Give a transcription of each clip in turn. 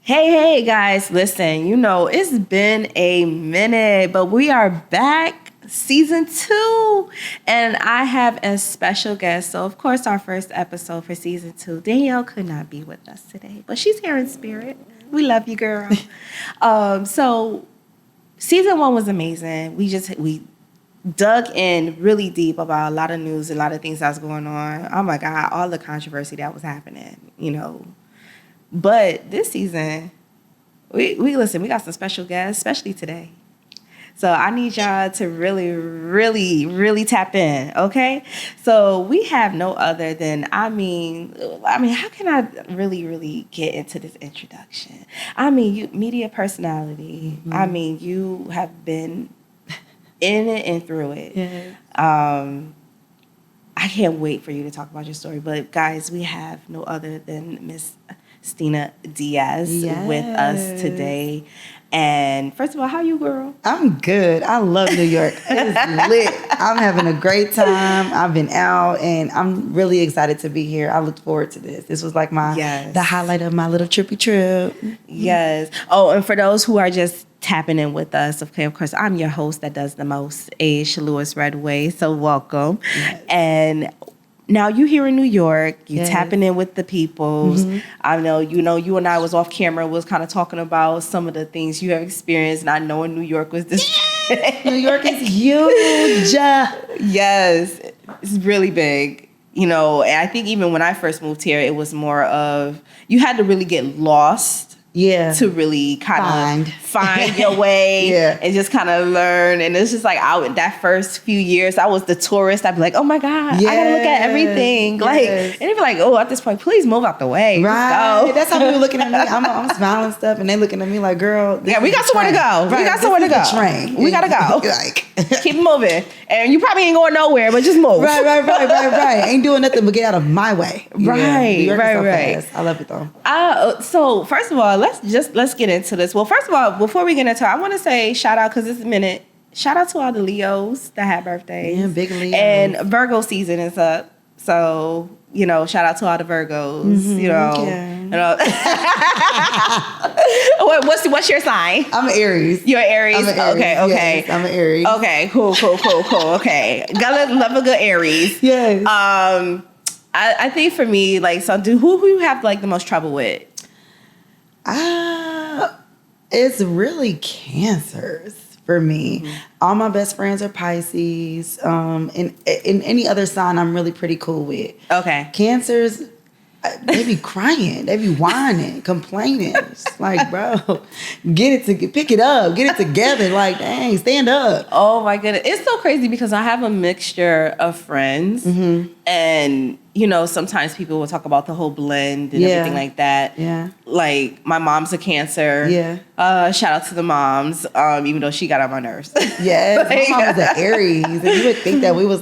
Hey, guys, listen, it's been a minute, but we are back, season 2, and I have a special guest. So, of course, our first episode for season 2, Danielle could not be with us today, but she's here in spirit. We love you, girl. So, season 1 was amazing. We dug in really deep about a lot of news, a lot of things that was going on. Oh, my God, all the controversy that was happening, But this season, we got some special guests, especially today. So I need y'all to really, really, really tap in, okay? So we have no other than, I mean, how can I really, really get into this introduction? You media personality. Mm-hmm. You have been in it and through it. Yes. I can't wait for you to talk about your story. But guys, we have no other than Miss Stina Dias with us today. And first of all, how you, girl? I'm good. I love New York. It's lit. I'm having a great time. I've been out, and I'm really excited to be here. I look forward to this. This was like the highlight of my little trippy trip. Yes. Oh, and for those who are just tapping in with us, okay, of course, I'm your host that does the most, Lewis Redway. So welcome. Yes. And now you here in New York, you tapping in with the peoples. Mm-hmm. I know, you and I was off camera, was kind of talking about some of the things you have experienced, and I know in New York was this. New York is huge. Yes, it's really big. And I think even when I first moved here, it was more of, you had to really get lost. Yeah. To really kind of find your way and just kind of learn. And it's just like that first few years, I was the tourist. I'd be like, oh my God, I gotta look at everything. Yes. And they'd be like, oh, at this point, please move out the way. Right. Go. That's how people looking at me. I'm smiling and stuff, and they looking at me like, girl, we got somewhere to go. Right. We got somewhere to go. Train. We gotta go. Keep moving. And you probably ain't going nowhere, but just move. Right. Ain't doing nothing but get out of my way. Right. Fast. I love it though. So first of all, let's get into this. Well, first of all, before we get into it, I want to say shout out, because it's a minute. Shout out to all the Leos that have birthdays. Yeah, big Leos. And Virgo season is up. So, shout out to all the Virgos. Mm-hmm, What's your sign? I'm an Aries. You're an Aries? Okay. Yes, I'm an Aries. Okay, cool. Okay. Gotta love a good Aries. Yes. I think for me, who you have the most trouble with? It's really Cancers for me. Mm-hmm. All my best friends are Pisces. And in any other sign, I'm really pretty cool with. Okay. Cancers, they be crying, they be whining, complaining. It's like, bro, pick it up, get it together. Like, dang, stand up. Oh my goodness, it's so crazy because I have a mixture of friends, mm-hmm. and sometimes people will talk about the whole blend and everything like that. Yeah, like my mom's a Cancer. Yeah, shout out to the moms, even though she got on my nerves. Yeah, my mom was an Aries, and you would think that we was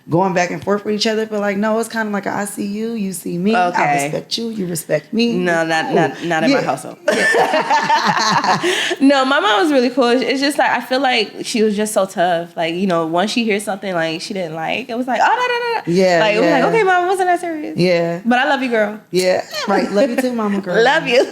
going back and forth with each other, but no, it's kind of like I see you, you see me. Okay. I respect you, you respect me. No, not in my household. No, my mom was really cool. It's just I feel like she was just so tough. Once she hears something she didn't like, it was like, oh no. Yeah. It was like, okay, mom, wasn't that serious? Yeah. But I love you, girl. Yeah. Right. Love you too, mama girl. Love you.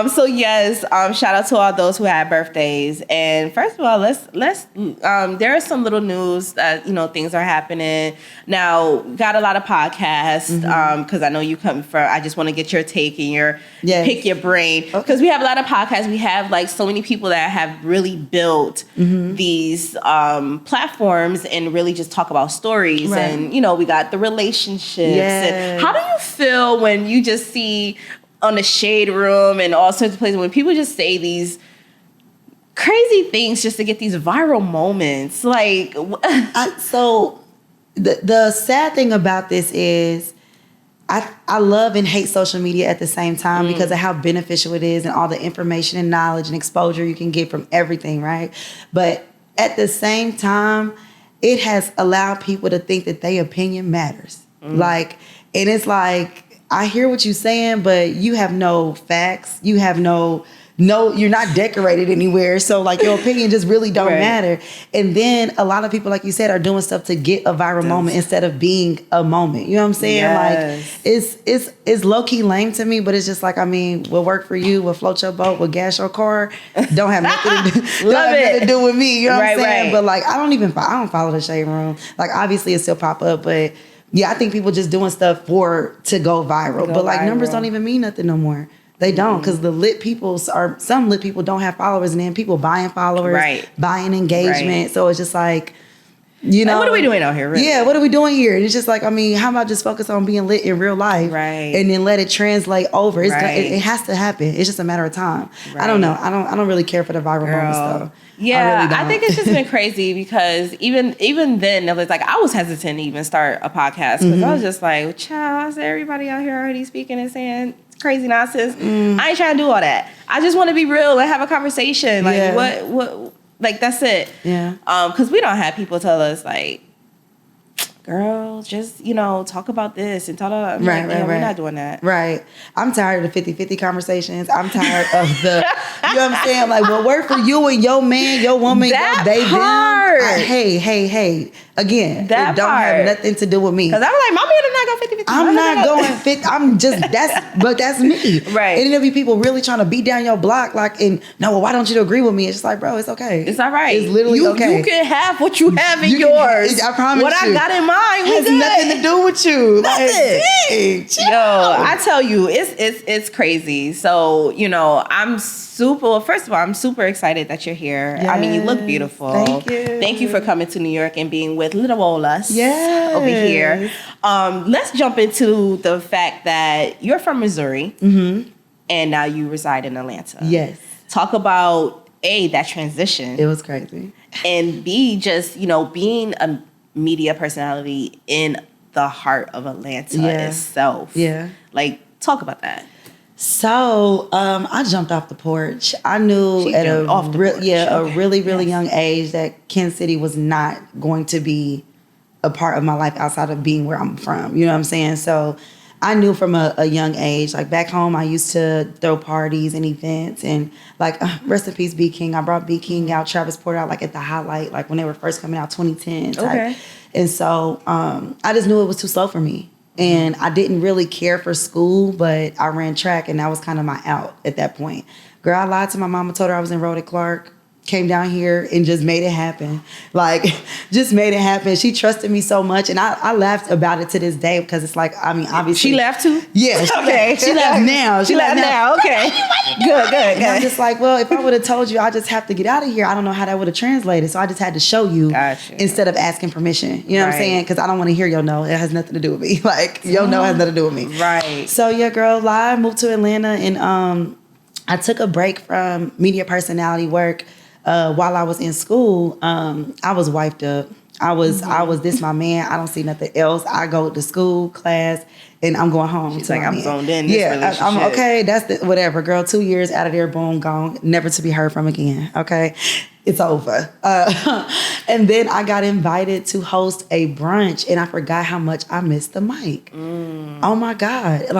So yes, shout out to all those who had birthdays. And first of all, let's there is some little news that things are happening now. Got a lot of podcasts because I know you come from. I just want to get your take and pick your brain, because we have a lot of podcasts. We have so many people that have really built these platforms and really just talk about stories, right. And we got the relationships. Yes. And how do you feel when you just see on the Shade Room and all sorts of places when people just say these crazy things just to get these viral moments? So the sad thing about this is I love and hate social media at the same time because of how beneficial it is and all the information and knowledge and exposure you can get from everything, right? But at the same time, it has allowed people to think that their opinion matters. And it's I hear what you're saying, but you have no facts. You have no no, you're not decorated anywhere. So like your opinion just really don't matter. And then a lot of people, like you said, are doing stuff to get a viral moment instead of being a moment. You know what I'm saying? Yes. Like it's low key lame to me, but it's just like, I mean, what work for you, what float your boat, what gas your car, don't have nothing to do with me. You know what I'm saying? But like I don't follow the Shade Room. Like obviously it still pop up, but yeah, I think people just doing stuff to go viral. But like numbers don't even mean nothing no more. They don't, because some lit people don't have followers, and then people buying followers, buying engagement. So it's just like, you know, like, what are we doing out here? Really? Yeah, what are we doing here? And it's just like, I mean, how about just focus on being lit in real life, and then let it translate over? It has to happen. It's just a matter of time. I don't know. I don't really care for the viral moments though. Yeah, I think it's just been crazy because even then, it was like I was hesitant to even start a podcast because I was just like, child, everybody out here already speaking and saying crazy nonsense. I ain't trying to do all that. I just want to be real and have a conversation. Like what like that's it. Yeah. Because we don't have people tell us like, girl, just, you know, talk about this and talk about we're not doing that. Right. I'm tired of the 50-50 conversations. I'm tired of the, you know what I'm saying? Like, what work for you and your man, your woman, that your they, part. them. Hey. Again, that it don't have nothing to do with me. Because I'm like, my man is not going 50-50. I'm not going 50. I'm just, that's me. Right. And there'll be people really trying to beat down your block, like, and no, well, why don't you agree with me? It's just like, bro, it's okay. It's all right. It's literally okay. You can have what you have in yours. I promise what you. I got in mine has good. nothing to do with you. Nothing. Like, yo, I tell you, it's crazy. So, you know, first of all, I'm super excited that you're here. Yes. I mean, you look beautiful. Thank you. Thank you for coming to New York and being with little old us over here. Yes. Let's jump into the fact that you're from Missouri and now you reside in Atlanta. Yes. Talk about A, that transition. It was crazy. And B, just, you know, being a media personality in the heart of Atlanta itself. Yeah. Like, talk about that. So, I jumped off the porch. I knew at a really young age that Kansas City was not going to be a part of my life outside of being where I'm from. You know what I'm saying? So I knew from a young age, like back home, I used to throw parties and events and like, rest in peace, B King. I brought B King out, Travis Porter out like at the highlight, like when they were first coming out, 2010 type. Okay. And so I just knew it was too slow for me. And I didn't really care for school, but I ran track and that was kind of my out at that point. Girl, I lied to my mama, told her I was enrolled at Clark. Came down here and just made it happen. Like, just made it happen. She trusted me so much. And I laughed about it to this day because it's like, I mean, obviously. She laughed too? Yeah. She laughed now. She laughed now. Okay. Good. And I'm just like, well, if I would have told you I just have to get out of here, I don't know how that would have translated. So I just had to show you instead of asking permission. You know what I'm saying? Because I don't want to hear your no. It has nothing to do with me. Like, your no has nothing to do with me. Right. So, yeah, girl, I moved to Atlanta and I took a break from media personality work. While I was in school, I was wiped up. I was this my man. I don't see nothing else. I go to school, class, and I'm going home. She's like, I'm zoned in. This I'm okay. That's whatever, girl. 2 years out of there, boom, gone, never to be heard from again. Okay, it's over. And then I got invited to host a brunch, and I forgot how much I missed the mic. Oh my God! And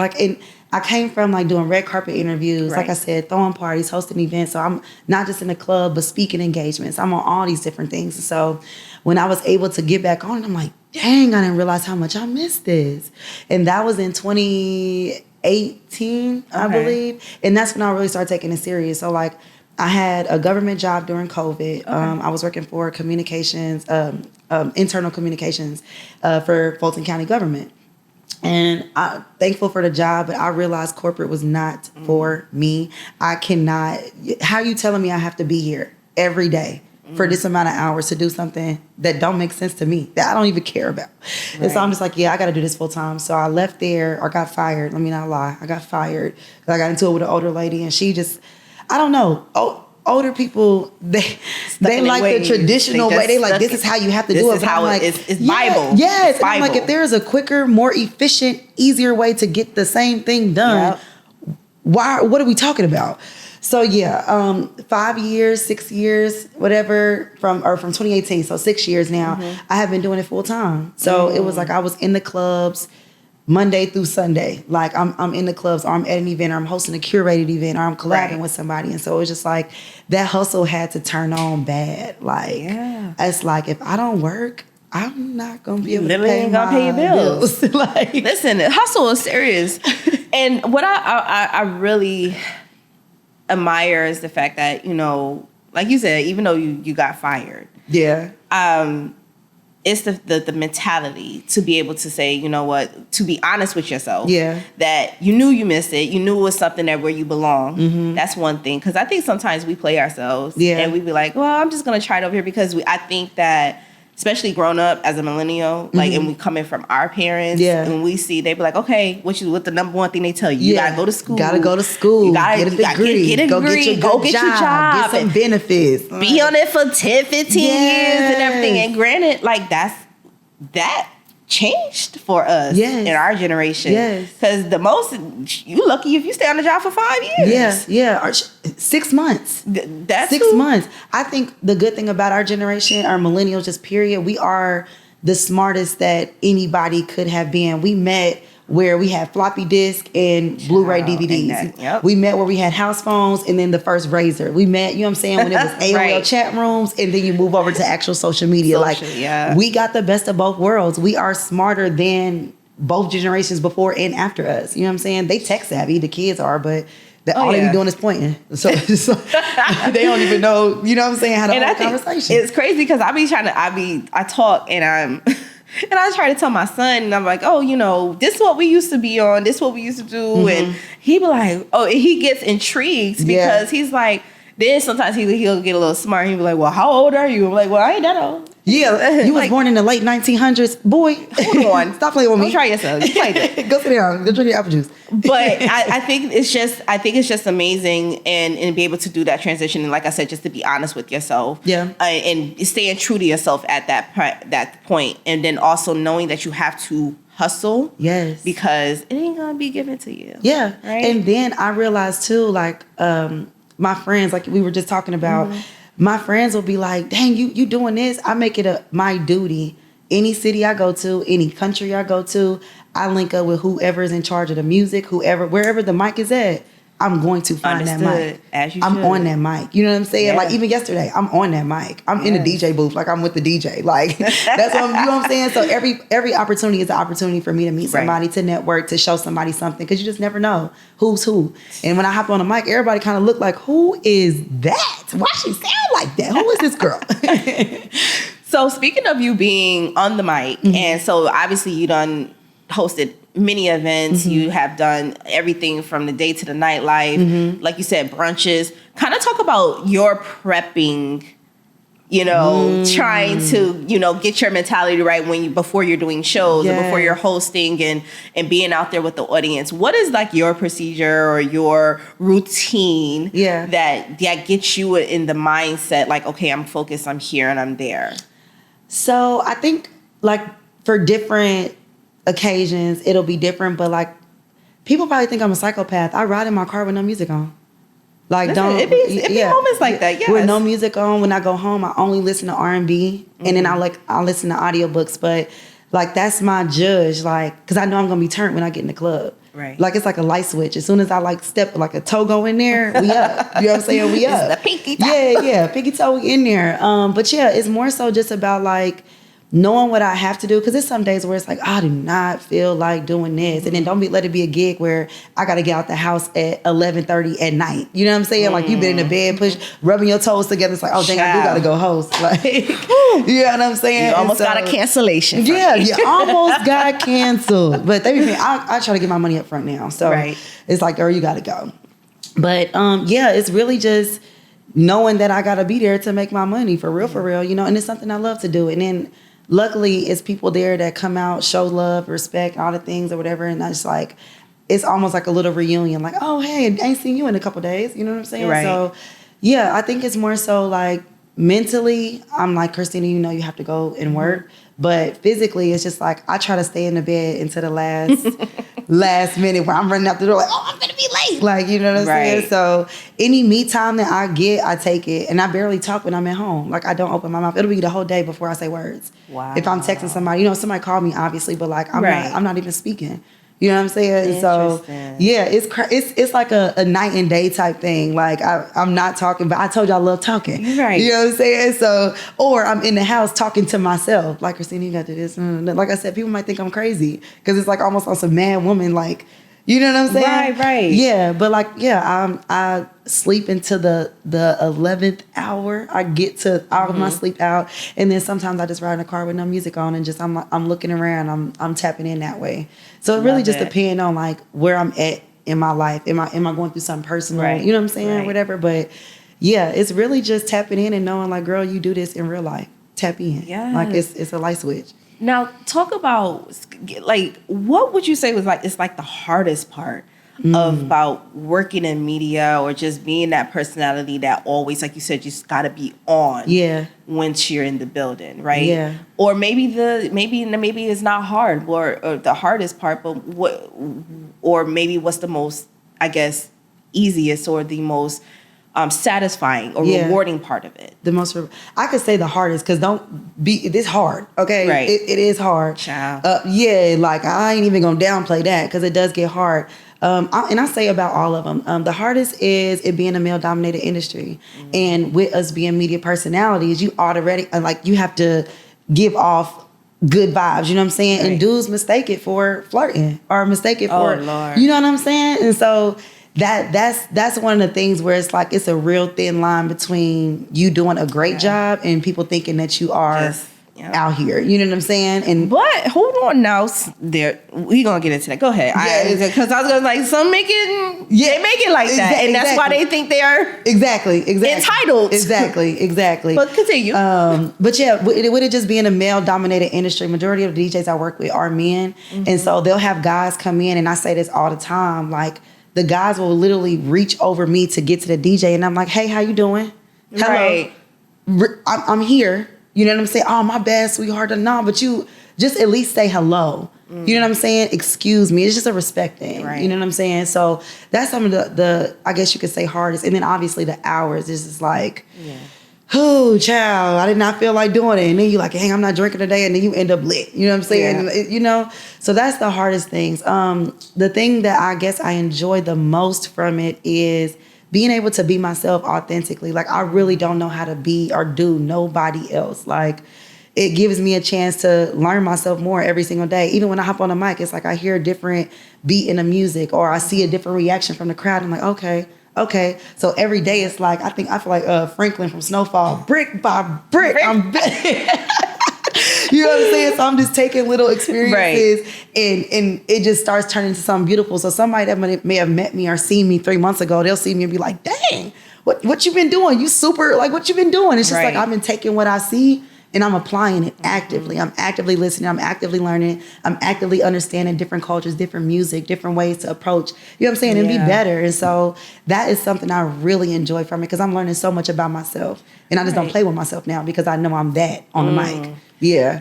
I came from like doing red carpet interviews, like I said, throwing parties, hosting events. So I'm not just in the club, but speaking engagements. I'm on all these different things. So when I was able to get back on, I'm like, dang, I didn't realize how much I missed this. And that was in 2018, I believe. And that's when I really started taking it serious. So like I had a government job during COVID. I was working for communications, internal communications for Fulton County government. And I'm thankful for the job, but I realized corporate was not for me. I cannot, how you telling me I have to be here every day for this amount of hours to do something that don't make sense to me, that I don't even care about. Right. And so I'm just like, I got to do this full time. So I left there or got fired. Let me not lie. I got fired because I got into it with an older lady and she just, I don't know. Older people, they like the traditional way. They like, this is how you have to do it. This is how it's Bible. Yes. It's Bible. I'm like, if there is a quicker, more efficient, easier way to get the same thing done, what are we talking about? So 5 years, 6 years, whatever, from 2018. So 6 years now, I have been doing it full time. So it was like I was in the clubs, Monday through Sunday. Like I'm in the clubs, or I'm at an event, or I'm hosting a curated event, or I'm collabing with somebody. And so it was just like that hustle had to turn on bad. Like it's like if I don't work, I'm not gonna be able to pay your bills. Like, listen, hustle is serious. And what I really admire is the fact that, you know, like you said, even though you got fired, it's the mentality to be able to say, you know what, to be honest with yourself, that you knew you missed it, you knew it was something that where you belong. That's one thing, because I think sometimes we play ourselves, and we be like, well, I'm just gonna try it over here, because I think that, especially growing up as a millennial, like, and we coming from our parents, and we see, they be like, okay, what the number one thing they tell you? You gotta go to school. You gotta get a degree. Get a degree. Go get your job. Get some benefits. Be on it for 10, 15 years and everything. And granted, like, that changed for us in our generation. Because the most, you lucky if you stay on the job for 5 years. Or 6 months. That's 6 months. I think the good thing about our generation, our millennials, just period, we are the smartest that anybody could have been. We met where we had floppy disk and Blu-ray DVDs. We met where we had house phones and then the first Razor. We met, you know what I'm saying, when it was AOL chat rooms, and then you move over to actual social media. We got the best of both worlds. We are smarter than both generations before and after us. You know what I'm saying? They tech savvy, the kids are, but all they be doing is pointing. So they don't even know, you know what I'm saying, how to have a conversation. It's crazy because I talk and and I try to tell my son, and I'm like, oh, you know, this is what we used to be on. This is what we used to do. And he be like, oh, and he gets intrigued because he's like, then sometimes he'll get a little smart. He'll be like, well, how old are you? I'm like, well, I ain't that old. Yeah, you was born in the late 1900s. Boy, hold on. Stop playing with me. Don't try yourself. You played it. Go sit down. Go drink your apple juice. But I think it's just amazing and be able to do that transition. And like I said, just to be honest with yourself. And staying true to yourself at that point. And then also knowing that you have to hustle. Because it ain't going to be given to you. Right? And then I realized too, like, my friends, like we were just talking about, my friends will be like, dang, you doing this? I make it my duty. Any city I go to, any country I go to, I link up with whoever is in charge of the music, wherever the mic is at, I'm going to find that mic. As you I'm should. on that mic. You know what I'm saying? Like even yesterday, I'm on that mic. I'm in the DJ booth, like I'm with the DJ. Like that's what you know what I'm saying? So every opportunity is an opportunity for me to meet somebody, to network, to show somebody something, because you just never know who's who. And when I hop on the mic, everybody kind of look like, who is that? Why she sound like that? Who is this girl? So speaking of you being on the mic, and so obviously you done hosted many events. You have done everything from the day to the nightlife. Like you said, brunches. Kind of talk about your prepping, you know, trying to, you know, get your mentality right before you're doing shows or before you're hosting and being out there with the audience. What is like your procedure or your routine that gets you in the mindset like, okay, I'm focused, I'm here, and I'm there? So I think like for different occasions it'll be different, but like people probably think I'm a psychopath. I ride in my car with no music on. Like it be moments like that. With no music on. When I go home, I only listen to R&B, and then I'll listen to audiobooks. But like that's my judge, like because I know I'm gonna be turned when I get in the club. Like it's like a light switch. As soon as I like step like a toe go in there, we up. You know what I'm saying? We up. The pinky toe. Pinky toe in there. But it's more so just about like knowing what I have to do, because there's some days where it's like, I do not feel like doing this. And then let it be a gig where I got to get out the house at 11:30 at night. You know what I'm saying? Like you've been in the bed, rubbing your toes together. It's like, oh, dang, I do got to go host. Like, you know what I'm saying? You almost got a cancellation. You almost got canceled. But they be paying. I try to get my money up front now. So it's like, girl, you got to go. But it's really just knowing that I got to be there to make my money for real, you know, and it's something I love to do. And then luckily, it's people there that come out, show love, respect, all the things or whatever. And that's like, it's almost like a little reunion. Like, oh, hey, I ain't seen you in a couple days. You know what I'm saying? So, I think it's more so like mentally, I'm like, Christina, you know you have to go and work. But physically, it's just like, I try to stay in the bed until the last minute where I'm running out the door like, oh, I'm going to be late. Like, you know what I'm saying? So any me time that I get, I take it. And I barely talk when I'm at home. Like, I don't open my mouth. It'll be the whole day before I say words. Wow. If I'm texting somebody, you know, somebody called me, obviously, but like, I'm not even speaking. You know what I'm saying? So yeah, it's like a night and day type thing. Like I'm not talking, but I told you I love talking. Right. You know what I'm saying? So, or I'm in the house talking to myself. Like, Christina, you got to do this. Like I said, people might think I'm crazy because it's like almost on some mad woman, like, you know what I'm saying? Right. Yeah, but like, yeah, I sleep into the 11th hour. I get to all of my sleep out, and then sometimes I just ride in the car with no music on, and just I'm looking around. I'm tapping in that way. So it really just depends on like where I'm at in my life. Am I going through something personal? Right. You know what I'm saying? Right. Whatever. But yeah, it's really just tapping in and knowing like, girl, you do this in real life. Tap in. Yes. Like it's a light switch. Now, talk about, like, what would you say was like, it's like the hardest part about working in media or just being that personality that always, like you said, you just got to be on once you're in the building, right? Yeah. Or maybe it's not hard or the hardest part, but maybe what's the most, I guess, easiest or the most satisfying or rewarding part of it. The most, I could say the hardest, because it's hard, okay? Right. It is hard. Child. Yeah, like I ain't even gonna downplay that because it does get hard. And I say about all of them, the hardest is it being a male-dominated industry. And with us being media personalities, you already, like, you have to give off good vibes, you know what I'm saying? Right. And dudes mistake it for flirting or mistake it for, Lord. you know what I'm saying? And so that's one of the things where it's like it's a real thin line between you doing a great job and people thinking that you are out here. You know what I'm saying? And but hold on now, we gonna get into that. Go ahead. Yeah, because I was gonna like some make it like that, and that's why they think they are exactly entitled. Exactly. But continue. But yeah, with it just being a male-dominated industry, majority of the DJs I work with are men, and so they'll have guys come in, and I say this all the time, like the guys will literally reach over me to get to the DJ, and I'm like, hey, how you doing? Hello. Right. I'm here. You know what I'm saying? Oh, my bad, sweetheart. No, but you just at least say hello. You know what I'm saying? Excuse me. It's just a respect thing. Right. You know what I'm saying? So that's some of the I guess you could say hardest. And then obviously the hours is just like, oh, child, I did not feel like doing it. And then you're like, hey, I'm not drinking today. And then you end up lit. You know what I'm saying? Yeah. You know? So that's the hardest things. The thing that I guess I enjoy the most from it is being able to be myself authentically. Like, I really don't know how to be or do nobody else. Like, it gives me a chance to learn myself more every single day. Even when I hop on a mic, it's like I hear a different beat in the music or I see a different reaction from the crowd. I'm like, okay. So every day it's like, I feel like Franklin from Snowfall, brick by brick. I'm you know what I'm saying? So I'm just taking little experiences and it just starts turning into something beautiful. So somebody that may have met me or seen me 3 months ago, they'll see me and be like, dang, what you been doing? You super, like, what you been doing? It's just like I've been taking what I see and I'm applying it actively. I'm actively listening. I'm actively learning. I'm actively understanding different cultures, different music, different ways to approach, you know what I'm saying, and be better. And so that is something I really enjoy from it because I'm learning so much about myself. And I just don't play with myself now because I know I'm that on the mic. Yeah.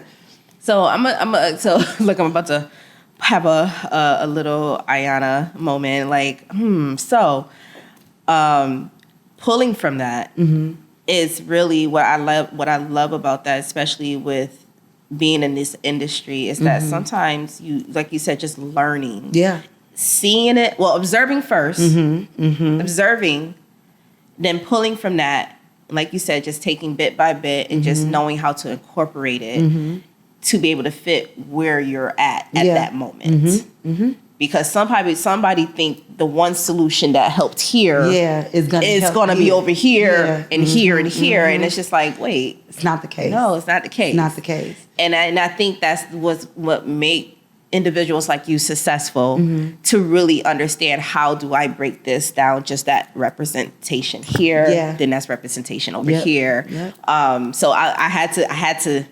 So I'm about to have a little Ayana moment. Like, pulling from that is really what I love. What I love about that, especially with being in this industry, is that sometimes you, like you said, just learning, seeing it, observing first, observing, then pulling from that. Like you said, just taking bit by bit and just knowing how to incorporate it to be able to fit where you're at that moment. Because somebody think the one solution that helped here is gonna be over here and here and here, and it's just like, wait, it's not the case. No, it's not the case. It's not the case. And I think that's what made individuals like you successful to really understand how do I break this down, just that representation here, then that's representation over here. So I had to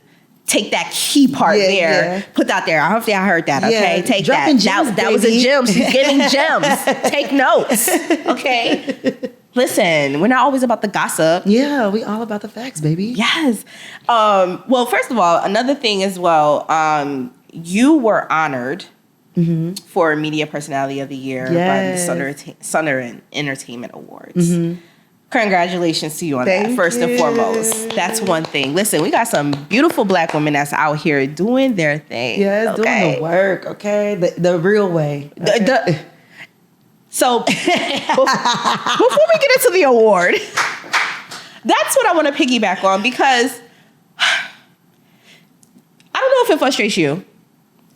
take that key part put that there. I hope y'all heard that, okay? Take Dropping that. Gems, that was a gem. She's getting gems. Take notes, okay? Listen, we're not always about the gossip. Yeah, we all about the facts, baby. Yes. Well, first of all, another thing as well, you were honored for Media Personality of the Year by the Southern Entertainment Awards. Congratulations to you on that, first and foremost. That's one thing. Listen, we got some beautiful Black women that's out here doing their thing. Yeah, it's doing the work, okay? The real way. Okay? So, before we get into the award, that's what I want to piggyback on, because I don't know if it frustrates you.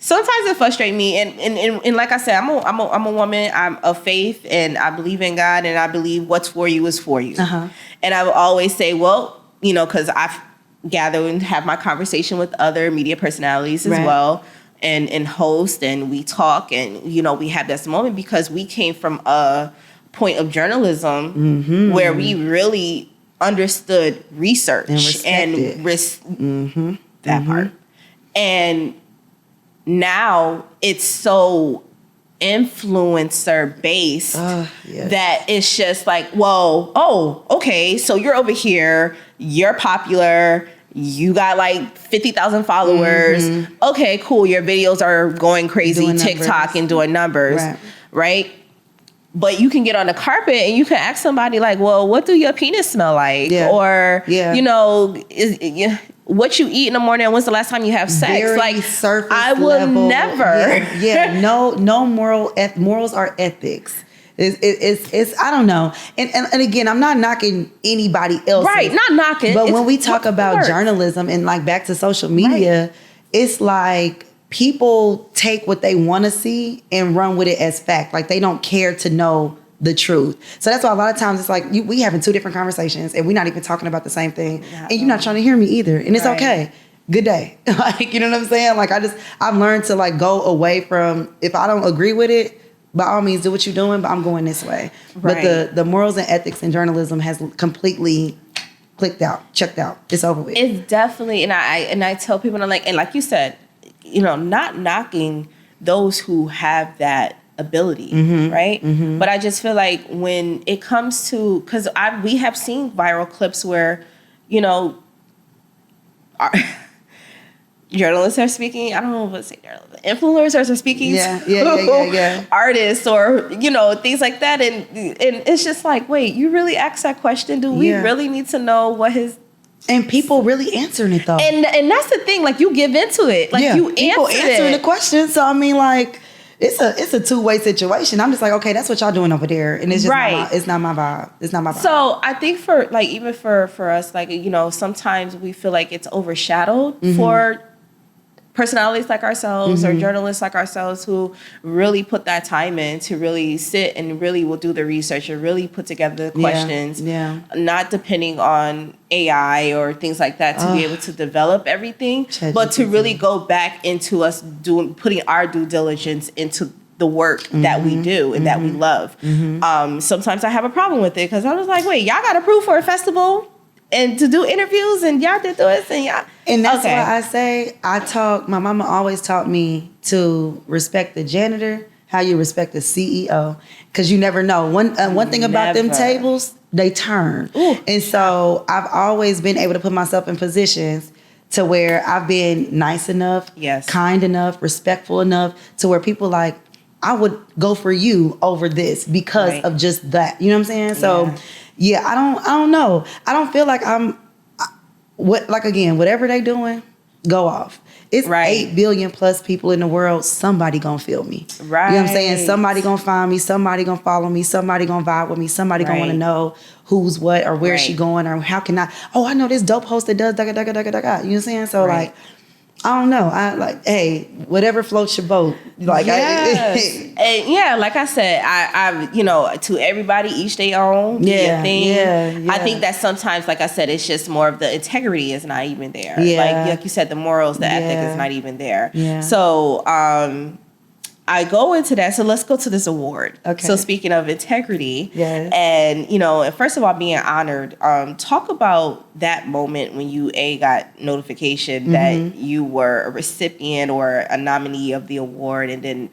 Sometimes it frustrates me, and like I said, I'm a woman. I'm of faith, and I believe in God, and I believe what's for you is for you. Uh-huh. And I will always say, well, you know, because I've gathered and have my conversation with other media personalities as well, and host, and we talk, and you know, we have this moment because we came from a point of journalism where we really understood research and that part, and now it's so influencer based that it's just like, whoa, oh, okay, so you're over here, you're popular, you got like 50,000 followers. Okay, cool, your videos are going crazy, doing TikTok numbers. And doing numbers, right? But you can get on the carpet and you can ask somebody like, well, what do your penis smell like? Or, you know, what you eat in the morning and when's the last time you have sex? Very like, surface I will level. never. No morals are ethics. It's I don't know. And again, I'm not knocking anybody else. Right, not knocking. But when we talk about journalism and like back to social media, it's like people take what they want to see and run with it as fact. Like they don't care to know the truth. So that's why a lot of times it's like we having two different conversations and we're not even talking about the same thing. And you're not trying to hear me either. And it's okay. Good day. Like, you know what I'm saying? Like I've learned to like go away from, if I don't agree with it, by all means do what you're doing, but I'm going this way. Right. But the morals and ethics in journalism has completely clicked out, checked out. It's over with. It's definitely, and I tell people, and like you said, you know, not knocking those who have that ability, right? But I just feel like when it comes to, because we have seen viral clips where, you know, journalists are speaking. I don't know what to say. Influencers are speaking. Yeah. Artists, or you know, things like that, and it's just like, wait, you really asked that question? Do we really need to know what his? And people really answering it though. And that's the thing. Like you give into it. Like you answering the question. So I mean, like it's a two-way situation. I'm just like, okay, that's what y'all doing over there, and it's just it's not my vibe. It's not my vibe. So I think for like even for us, like, you know, sometimes we feel like it's overshadowed for personalities like ourselves or journalists like ourselves who really put that time in to really sit and really will do the research and really put together the questions, not depending on AI or things like that to be able to develop everything, but to really go back into us putting our due diligence into the work that we do and that we love. Sometimes I have a problem with it because I was like, wait, y'all got approved for a festival and to do interviews, and y'all did this, and y'all. And that's why I say my mama always taught me to respect the janitor, how you respect the CEO, because you never know. One thing about them tables, they turn. Ooh. And so I've always been able to put myself in positions to where I've been nice enough, kind enough, respectful enough to where people like, I would go for you over this because of just that. You know what I'm saying? So. Yeah, I don't know. I don't feel like whatever they doing, go off. It's 8 billion plus people in the world. Somebody gonna feel me. Right. You know what I'm saying? Somebody gonna find me. Somebody gonna follow me. Somebody gonna vibe with me. Somebody gonna want to know who's what or where she going or how can I. Oh, I know this dope host that does da da da da da da. You know what I'm saying? So like, I don't know. I like, hey, whatever floats your boat. Like, and like I said, I you know, to everybody, each their own thing. I think that sometimes, like I said, it's just more of the integrity is not even there. Like you said, the morals, the ethic is not even there. So, I go into that. So let's go to this award. Okay. So speaking of integrity, and you know, first of all, being honored. Talk about that moment when you got notification that you were a recipient or a nominee of the award, and then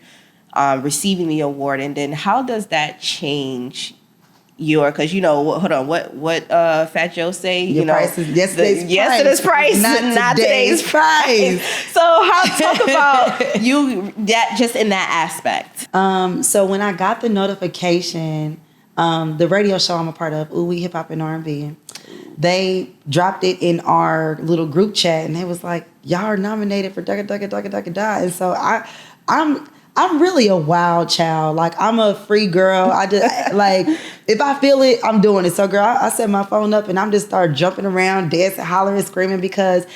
receiving the award, and then how does that change your? Because you know, hold on, what Fat Joe say? Your price is yesterday's price, not today's price. So talk about you that just in that aspect. So when I got the notification, The radio show I'm a part of, Ooh Wee Hip Hop and R&B, they dropped it in our little group chat, and it was like, y'all are nominated for da da da da da da. And so I'm really a wild child. Like, I'm a free girl. I just like, if I feel it, I'm doing it. So girl, I set my phone up and I'm just start jumping around, dancing, hollering, screaming, because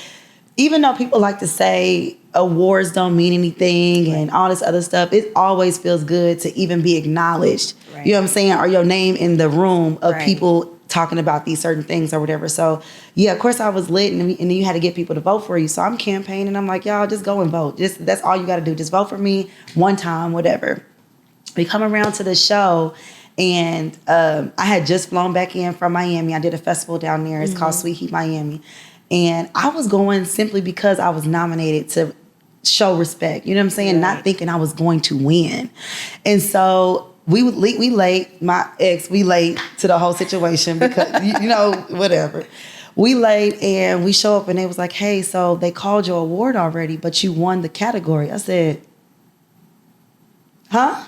even though people like to say awards don't mean anything and all this other stuff, it always feels good to even be acknowledged. Right. You know what I'm saying? Or your name in the room of people talking about these certain things or whatever. So yeah, of course I was lit, and then you had to get people to vote for you. So I'm campaigning. I'm like, y'all just go and vote. That's all you got to do. Just vote for me one time, whatever. We come around to the show, and I had just flown back in from Miami. I did a festival down there. It's called Sweet Heat Miami. And I was going simply because I was nominated to show respect. You know what I'm saying? Right. Not thinking I was going to win. And so we late, my ex, we late to the whole situation because, you know, whatever. We late and we show up and they was like, hey, so they called your award already, but you won the category. I said, huh?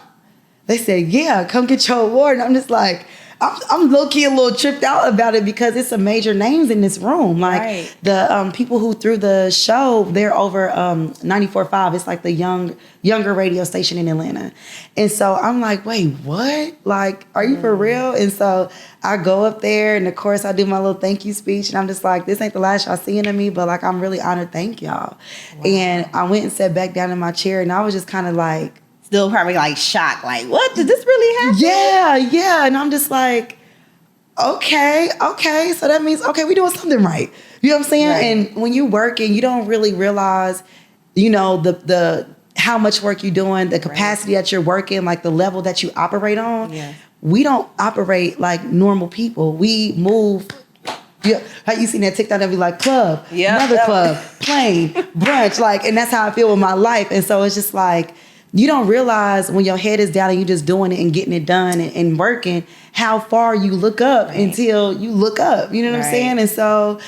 They said, yeah, come get your award. And I'm just like, I'm low-key a little tripped out about it because it's some major names in this room. Like the people who threw the show, they're over 94.5. It's like the younger radio station in Atlanta. And so I'm like, wait, what? Like, are you for real? And so I go up there and of course I do my little thank you speech and I'm just like, this ain't the last y'all seeing of me, but like, I'm really honored. Thank y'all. Wow. And I went and sat back down in my chair and I was just kind of like, still probably like shocked, like, what? Did this really happen? Yeah. And I'm just like, okay. So that means, okay, we're doing something right. You know what I'm saying? Right. And when you work and you don't really realize, you know, the how much work you're doing, the capacity that you're working, like the level that you operate on. Yeah. We don't operate like normal people. We move. Yeah, how you seen that TikTok that be like club, another club, plane, brunch, like, and that's how I feel with my life. And so it's just like, you don't realize when your head is down and you just doing it and getting it done and working, how far you look up until you look up. You know what I'm saying? And so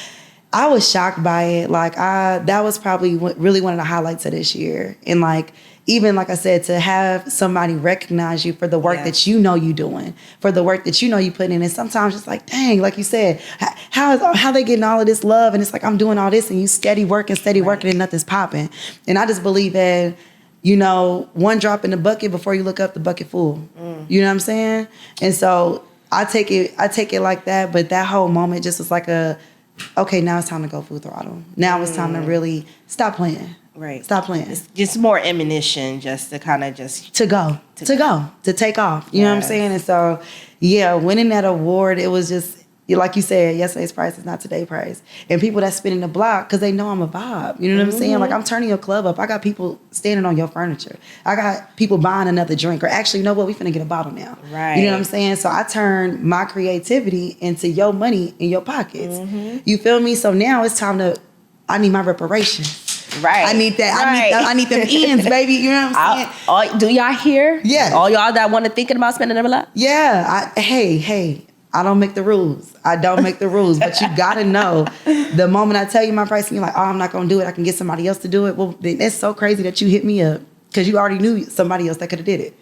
I was shocked by it. Like that was probably really one of the highlights of this year. And like, even like I said, to have somebody recognize you for the work that you know you doing, for the work that you know you putting in. And sometimes it's like, dang, like you said, how they getting all of this love? And it's like, I'm doing all this and you steady working and nothing's popping. And I just believe that, you know, one drop in the bucket before you look up, the bucket full. You know what I'm saying? And so I take it like that. But that whole moment just was like okay, now it's time to go full throttle. Now it's time to really stop playing. Right. Stop playing. It's just more ammunition just to kind of just... To take off. You know what I'm saying? And so, yeah, winning that award, it was just... Like you said, yesterday's price is not today's price. And people that's spinning the block, because they know I'm a vibe. You know what I'm saying? Like, I'm turning your club up. I got people standing on your furniture. I got people buying another drink. Or actually, you know what? We finna get a bottle now. Right. You know what I'm saying? So I turn my creativity into your money in your pockets. You feel me? So now it's time I need my reparations. Right. I need that. Right. I need them ends, baby. You know what I'm saying? Do y'all hear? Yeah. All y'all that want to thinking about spending their life? Yeah. Hey. I don't make the rules. But you gotta know the moment I tell you my price and you're like, oh, I'm not gonna do it. I can get somebody else to do it. Well, then it's so crazy that you hit me up because you already knew somebody else that could have did it.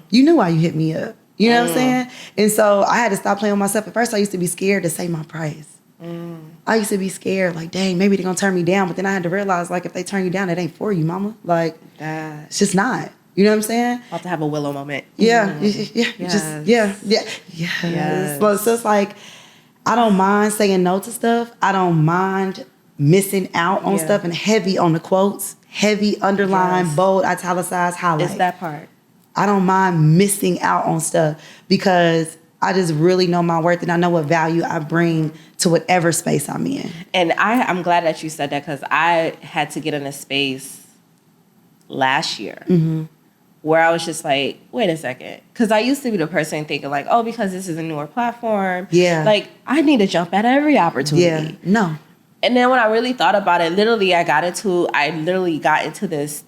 You knew why you hit me up. You know what I'm saying? And so I had to stop playing with myself. At first, I used to be scared to say my price. I used to be scared, like, dang, maybe they're gonna turn me down. But then I had to realize, like, if they turn you down, it ain't for you, mama. Like, it's just not. You know what I'm saying? I'll have to have a willow moment. Yeah. So it's like, I don't mind saying no to stuff. I don't mind missing out on stuff and heavy on the quotes, heavy, underline, bold, italicized, highlight. It's that part. I don't mind missing out on stuff because I just really know my worth and I know what value I bring to whatever space I'm in. And I'm glad that you said that because I had to get in a space last year. Where I was just like, wait a second. Because I used to be the person thinking like, oh, because this is a newer platform. Yeah. Like, I need to jump at every opportunity. Yeah. No. And then when I really thought about it, I literally got into this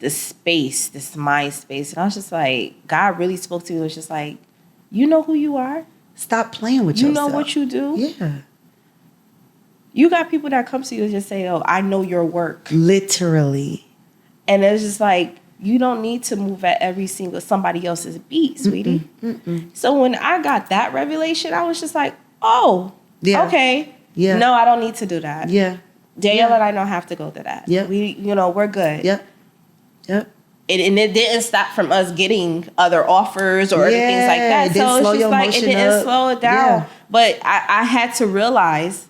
space, this mind space. And I was just like, God really spoke to me. It was just like, you know who you are? Stop playing with yourself. You know what you do? Yeah. You got people that come to you and just say, oh, I know your work. Literally. And it's just like, you don't need to move at every single somebody else's beat, sweetie. So when I got that revelation, I was just like, oh, okay. Yeah. No, I don't need to do that. Yeah. Danielle and I don't have to go to that. Yeah. We're good. Yep. And it didn't stop from us getting other offers or other things like that. So it's just like, it didn't slow it down. Yeah. But I had to realize,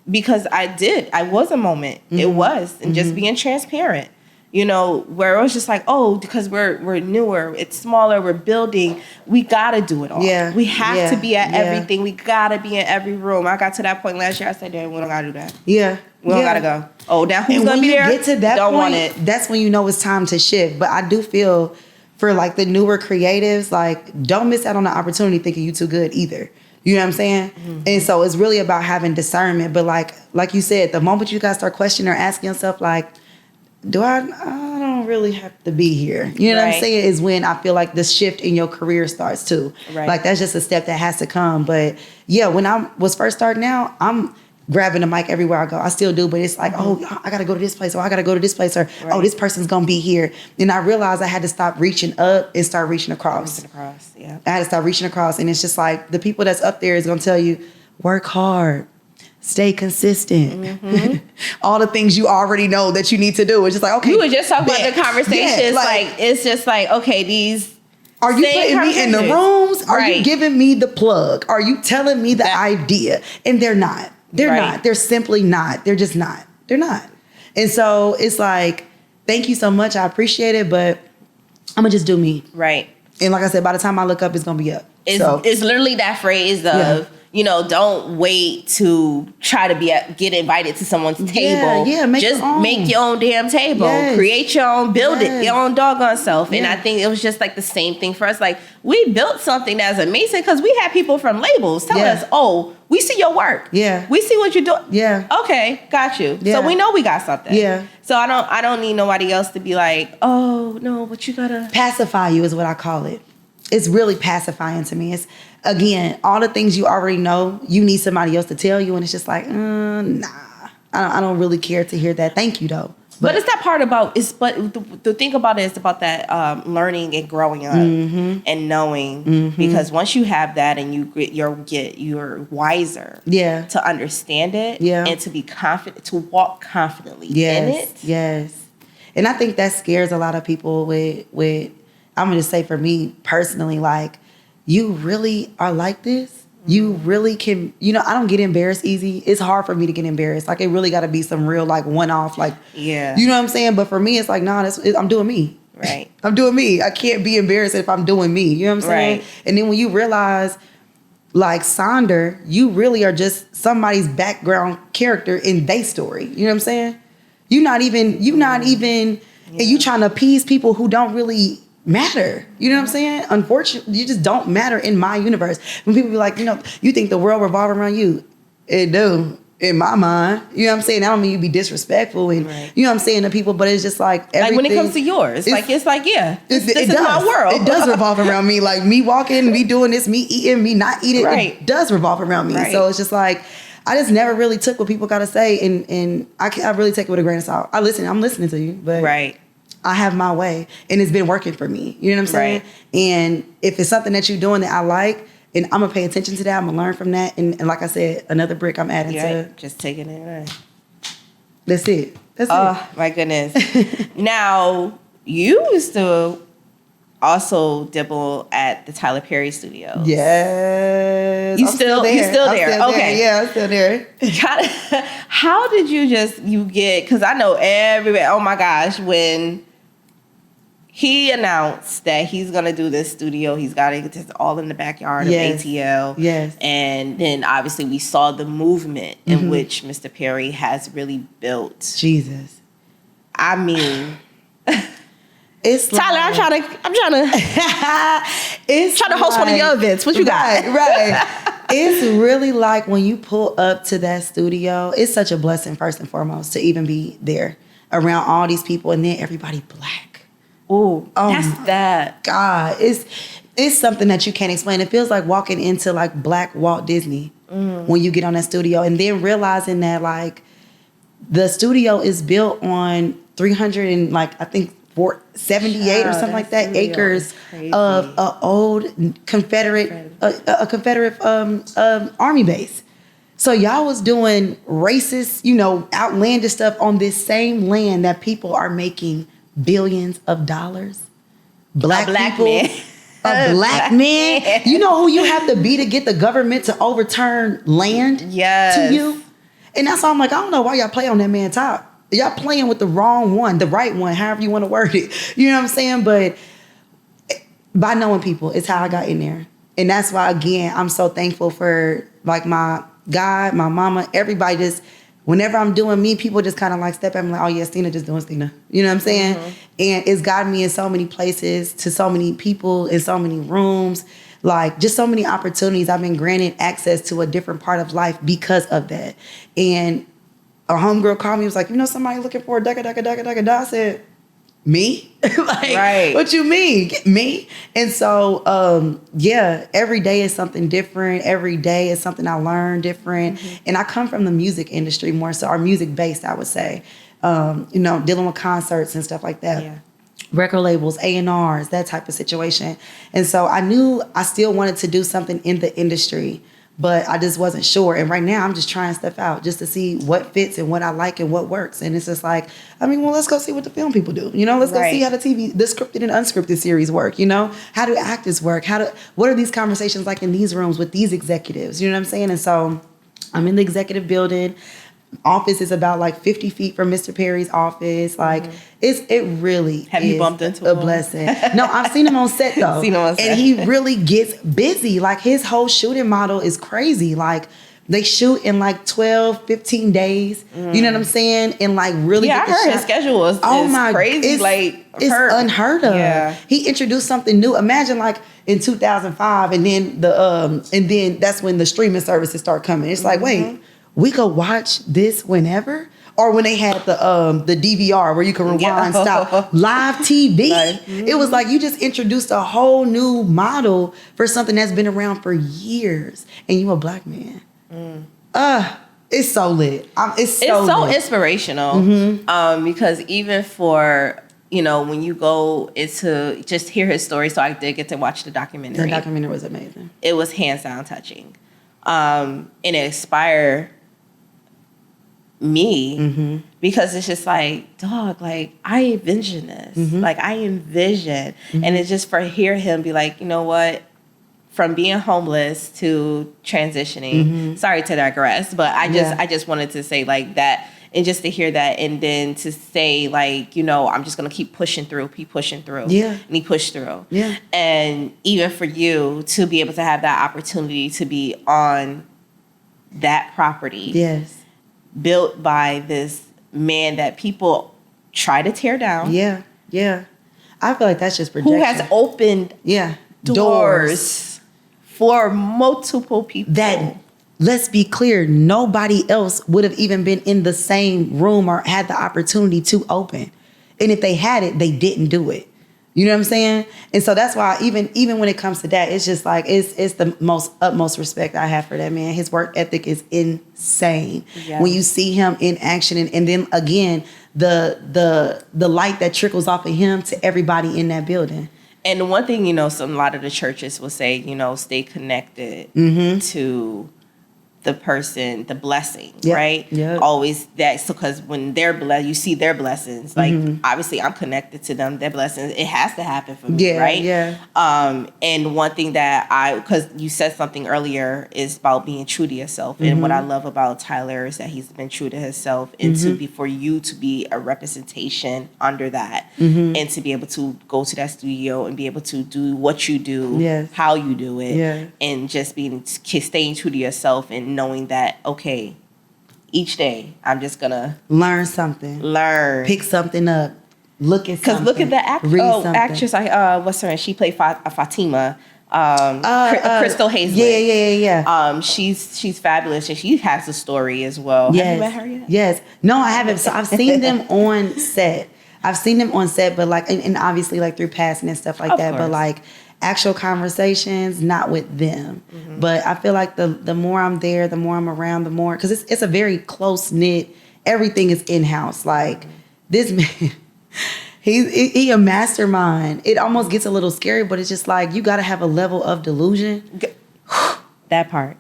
because I was a moment. It was. And just being transparent. Where it was just like, oh, because we're newer, it's smaller, we're building, we gotta do it all. Yeah. We have to be at everything. We gotta be in every room. I got to that point last year. I said, "Damn, we don't gotta do that. Yeah. We don't gotta go. Oh, now who's gonna be there? Get to that point, that's when you know it's time to shift. But I do feel for like the newer creatives, like, don't miss out on the opportunity thinking you too good either. You know what I'm saying? And so it's really about having discernment. But like you said, the moment you guys start questioning or asking yourself, like, I don't really have to be here. You know what I'm saying? Is when I feel like the shift in your career starts too. Right. Like, that's just a step that has to come. But yeah, when I was first starting out, I'm grabbing the mic everywhere I go. I still do, but it's like, oh, I got to go to this place, or I got to go to this place, or oh, this person's going to be here. And I realized I had to stop reaching up and start reaching across. I had to start reaching across. And it's just like, the people that's up there is going to tell you, work hard. Stay consistent. All the things you already know that you need to do. It's just like, okay. You were just talking about the conversations. Like, it's just like, okay, these. Are you putting me in the rooms? Are you giving me the plug? Are you telling me the idea? And they're not. They're not. They're simply not. They're just not. They're not. And so it's like, thank you so much. I appreciate it, but I'm going to just do me. Right. And like I said, by the time I look up, it's going to be up. It's literally that phrase of, don't wait to try to get invited to someone's table. Yeah, make your own damn table. Yes. Create your own, build it, your own doggone self. Yeah. And I think it was just like the same thing for us. Like, we built something that's amazing because we had people from labels tell us, oh, we see your work. Yeah. We see what you're doing. Yeah. Okay, got you. Yeah. So we know we got something. Yeah. So I don't need nobody else to be like, oh, no, but you gotta. Pacify you is what I call it. It's really pacifying to me. It's, again, all the things you already know, you need somebody else to tell you, and it's just like, nah. I don't really care to hear that. Thank you, though. But it's that part about, the thing about it is about that learning and growing up and knowing, because once you have that and you're wiser to understand it and to be confident, to walk confidently in it. Yes. And I think that scares a lot of people with I'm going to say for me personally, like, you really are like this? You really can, I don't get embarrassed easy. It's hard for me to get embarrassed. Like, it really got to be some real, like, one-off, like, you know what I'm saying? But for me, it's like, nah, I'm doing me. Right. I'm doing me. I can't be embarrassed if I'm doing me. You know what I'm saying? Right. And then when you realize, like, Sonder, you really are just somebody's background character in their story. You know what I'm saying? You're not even, and you trying to appease people who don't really matter. You know what I'm saying? Unfortunately, you just don't matter in my universe. When people be like, you think the world revolves around you. It do. In my mind. You know what I'm saying? I don't mean you be disrespectful and you know what I'm saying to people, but it's just like everything. Like when it comes to yours. This is my world. It does revolve around me. Like me walking, me doing this, me eating, me not eating. Right. It does revolve around me. Right. So it's just like, I just never really took what people gotta say and I really take it with a grain of salt. I'm listening to you, but I have my way, and it's been working for me. You know what I'm saying? Right. And if it's something that you're doing that I like, and I'm going to pay attention to that, I'm going to learn from that. And like I said, another brick I'm adding to. Just taking it in. That's it. Oh, my goodness. Now, you used to also dibble at the Tyler Perry Studios. Yes. You still there? Okay. Yeah, I'm still there. How did you get, because I know everybody, oh my gosh, when he announced that he's going to do this studio, he's got it all in the backyard of ATL. Yes. And then obviously we saw the movement in which Mr. Perry has really built. Jesus. I mean, it's Tyler, like, I'm trying to host one of your events. What you got? Right. It's really like when you pull up to that studio, it's such a blessing first and foremost to even be there around all these people and then everybody black. Ooh, that's that. God, it's something that you can't explain. It feels like walking into like Black Walt Disney when you get on that studio, and then realizing that like the studio is built on 300 and like I think 78 or something like that acres of an old Confederate army base. So y'all was doing racist, outlandish stuff on this same land that people are making billions of dollars. Black people, a black man. You know who you have to be to get the government to overturn land to you? And that's why I'm like, I don't know why y'all play on that man's top. Y'all playing with the wrong one, the right one, however you want to word it. You know what I'm saying? But by knowing people, it's how I got in there. And that's why, again, I'm so thankful for like my God, my mama, everybody just, whenever I'm doing me, people just kind of like step at me like, oh yeah, Stina just doing Stina. You know what I'm saying? Mm-hmm. And it's gotten me in so many places, to so many people, in so many rooms, like just so many opportunities. I've been granted access to a different part of life because of that. And a homegirl called me, was like, somebody looking for a da. I said, me? Right. What you mean? Me? And so, every day is something different. Every day is something I learn different. Mm-hmm. And I come from the music industry more so, or music based, I would say. Dealing with concerts and stuff like that. Yeah. Record labels, A&Rs, that type of situation. And so I knew I still wanted to do something in the industry, but I just wasn't sure. And right now I'm just trying stuff out just to see what fits and what I like and what works. And it's just like, let's go see what the film people do. Let's go see how the scripted and unscripted series work. How do actors work? What are these conversations like in these rooms with these executives? You know what I'm saying? And so I'm in the executive building. Office is about like 50 feet from Mr. Perry's office. Like it really have you bumped into a blessing. No, I've seen him on set though. And he really gets busy. Like his whole shooting model is crazy. Like they shoot in like 12, 15 days. You know what I'm saying? And like really I heard his schedule is crazy. It's unheard of. Yeah. He introduced something new. Imagine like in 2005 and then that's when the streaming services start coming. It's like, wait, we could watch this whenever? Or when they had the DVR where you can rewind, stop, live TV. It was like you just introduced a whole new model for something that's been around for years. And you a black man. It's so lit. It's so inspirational. Mm-hmm. Because even for, when you go into just hear his story, so I did get to watch the documentary. The documentary was amazing. It was hands down touching. And it inspired me because it's just like, dog, like I envision this. Like I envision. And it's just for hear him be like, you know what? From being homeless to transitioning. Sorry to digress, but I just wanted to say like that, and just to hear that, and then to say like, I'm just gonna keep pushing through. Yeah. And he pushed through. Yeah. And even for you to be able to have that opportunity to be on that property. Yes. Built by this man that people try to tear down. Yeah. Yeah. I feel like that's just projection. Who has opened doors for multiple people. That, let's be clear, nobody else would have even been in the same room or had the opportunity to open. And if they had it, they didn't do it. You know what I'm saying? And so that's why even when it comes to that, it's just like it's the utmost respect I have for that man. His work ethic is insane. Yes. When you see him in action, and then again the light that trickles off of him to everybody in that building. And the one thing, a lot of the churches will say, stay connected to the person, the blessing, right? Yeah. Always that. So, because when they're blessed, you see their blessings. Like, obviously, I'm connected to them, their blessings. It has to happen for me, right? Yeah. And one thing that because you said something earlier, is about being true to yourself. And what I love about Tyler is that he's been true to himself, and for you to be a representation under that, and to be able to go to that studio and be able to do what you do, how you do it, and just staying true to yourself and knowing that, okay, each day I'm just gonna learn something, pick something up, look at something. Because look at the actress. What's her name? She played Fatima. Crystal Hazlett. Yeah. She's fabulous, and she has a story as well. Yes. Have you met her yet? Yes. No, I haven't. So I've seen them on set. But like, and obviously like through passing and stuff like that. Course. But like actual conversations, not with them. But I feel like the more I'm there, the more I'm around, the more, because it's a very close knit. Everything is in house. Like this man, He a mastermind. It almost gets a little scary, but it's just like you got to have a level of delusion. That part.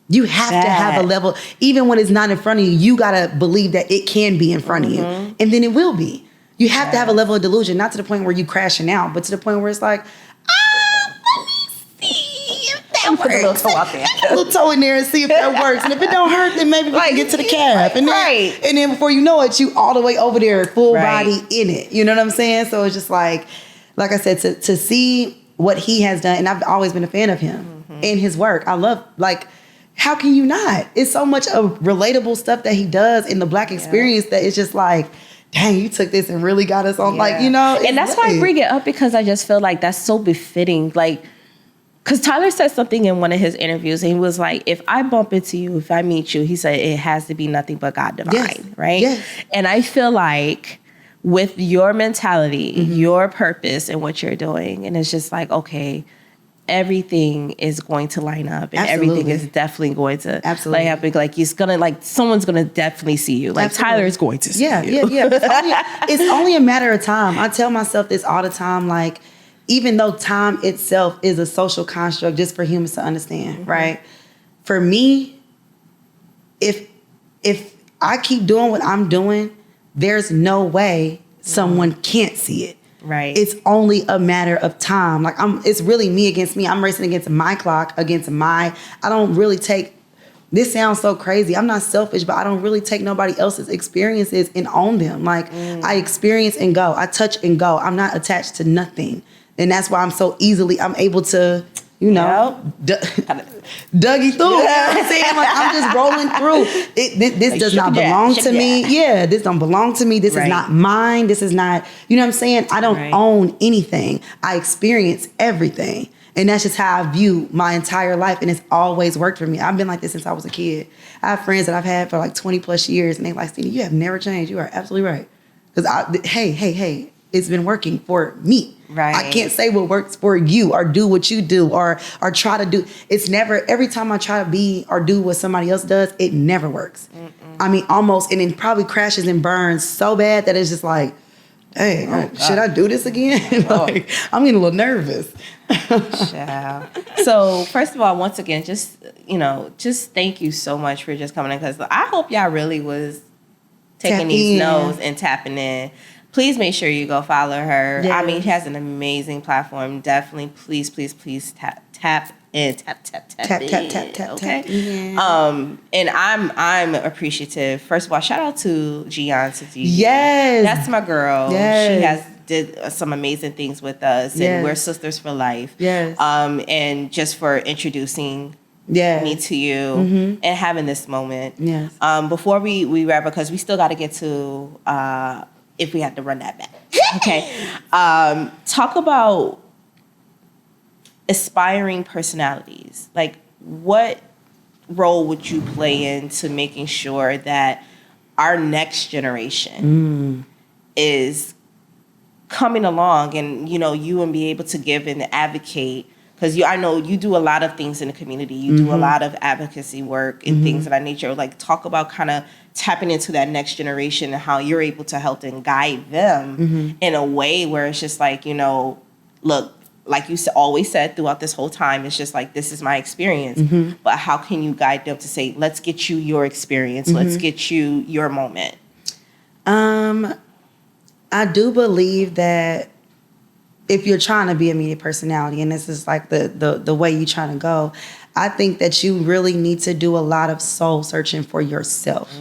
You have to have a level, even when it's not in front of you. You got to believe that it can be in front of you, and then it will be. You have to have a level of delusion, not to the point where you crashing out, but to the point where it's like, let me see if that works. Put a little toe out there. A little toe in there and see if that works. And if it don't hurt, then maybe we can get to the calf. And then before you know it, you all the way over there, full body in it. You know what I'm saying? So it's just like I said, to see what he has done, and I've always been a fan of him and his work. I love, like, how can you not? It's so much of relatable stuff that he does in the Black experience that it's just like, dang, you took this and really got us on, like, you know. And that's why I bring it up, because I just feel like that's so befitting. Like, because Tyler said something in one of his interviews, and he was like, if I bump into you, if I meet you, he said, it has to be nothing but God divine, right? Yes. And I feel like with your mentality, your purpose, and what you're doing, and it's just like, okay, everything is going to line up, and everything is definitely going to like happen. Like, it's gonna, like, someone's gonna definitely see you. Like, Tyler is going to see you. Yeah. It's only a matter of time. I tell myself this all the time. Like, even though time itself is a social construct, just for humans to understand, right? For me, if I keep doing what I'm doing, there's no way someone can't see it. Right. It's only a matter of time. Like, it's really me against me. I'm racing against my clock, I don't really take, this sounds so crazy. I'm not selfish, but I don't really take nobody else's experiences and own them. Like, I experience and go. I touch and go. I'm not attached to nothing. And that's why I'm able to, you know, Dougie through. You know what I'm saying? Like, I'm just rolling through. This like, does not belong to me. Yeah, this don't belong to me. This is not mine. This is not, you know what I'm saying? I don't own anything. I experience everything. And that's just how I view my entire life. And it's always worked for me. I've been like this since I was a kid. I have friends that I've had for like 20 plus years. And they're like, Stina, you have never changed. You are absolutely right. Because hey, it's been working for me. Right. I can't say what works for you or do what you do or try to do. It's never, every time I try to be or do what somebody else does, it never works. I mean, almost, and it probably crashes and burns so bad that it's just like, hey, should I do this again? Like, I'm getting a little nervous. So, first of all, once again, just thank you so much for just coming in, because I hope y'all really was taking these notes and tapping in. Please make sure you go follow her. Yes. I mean, she has an amazing platform. Definitely, please tap in. Okay. Yeah. And I'm appreciative. First of all, shout out to Gian. Yes, that's my girl. Yes. She has did some amazing things with us, and we're sisters for life. Yes. And just for introducing me to you and having this moment. Yes. Before we wrap, because we still got to get to. If we had to run that back. Okay. Talk about aspiring personalities. Like, what role would you play into making sure that our next generation is coming along and, you and be able to give and advocate? Because I know you do a lot of things in the community. You do a lot of advocacy work and things of that nature. Like, talk about kind of tapping into that next generation and how you're able to help and guide them in a way where it's just like, look, like you always said throughout this whole time, it's just like, this is my experience. But how can you guide them to say, let's get you your experience. Let's get you your moment. I do believe that if you're trying to be a media personality, and this is like the way you're trying to go, I think that you really need to do a lot of soul searching for yourself.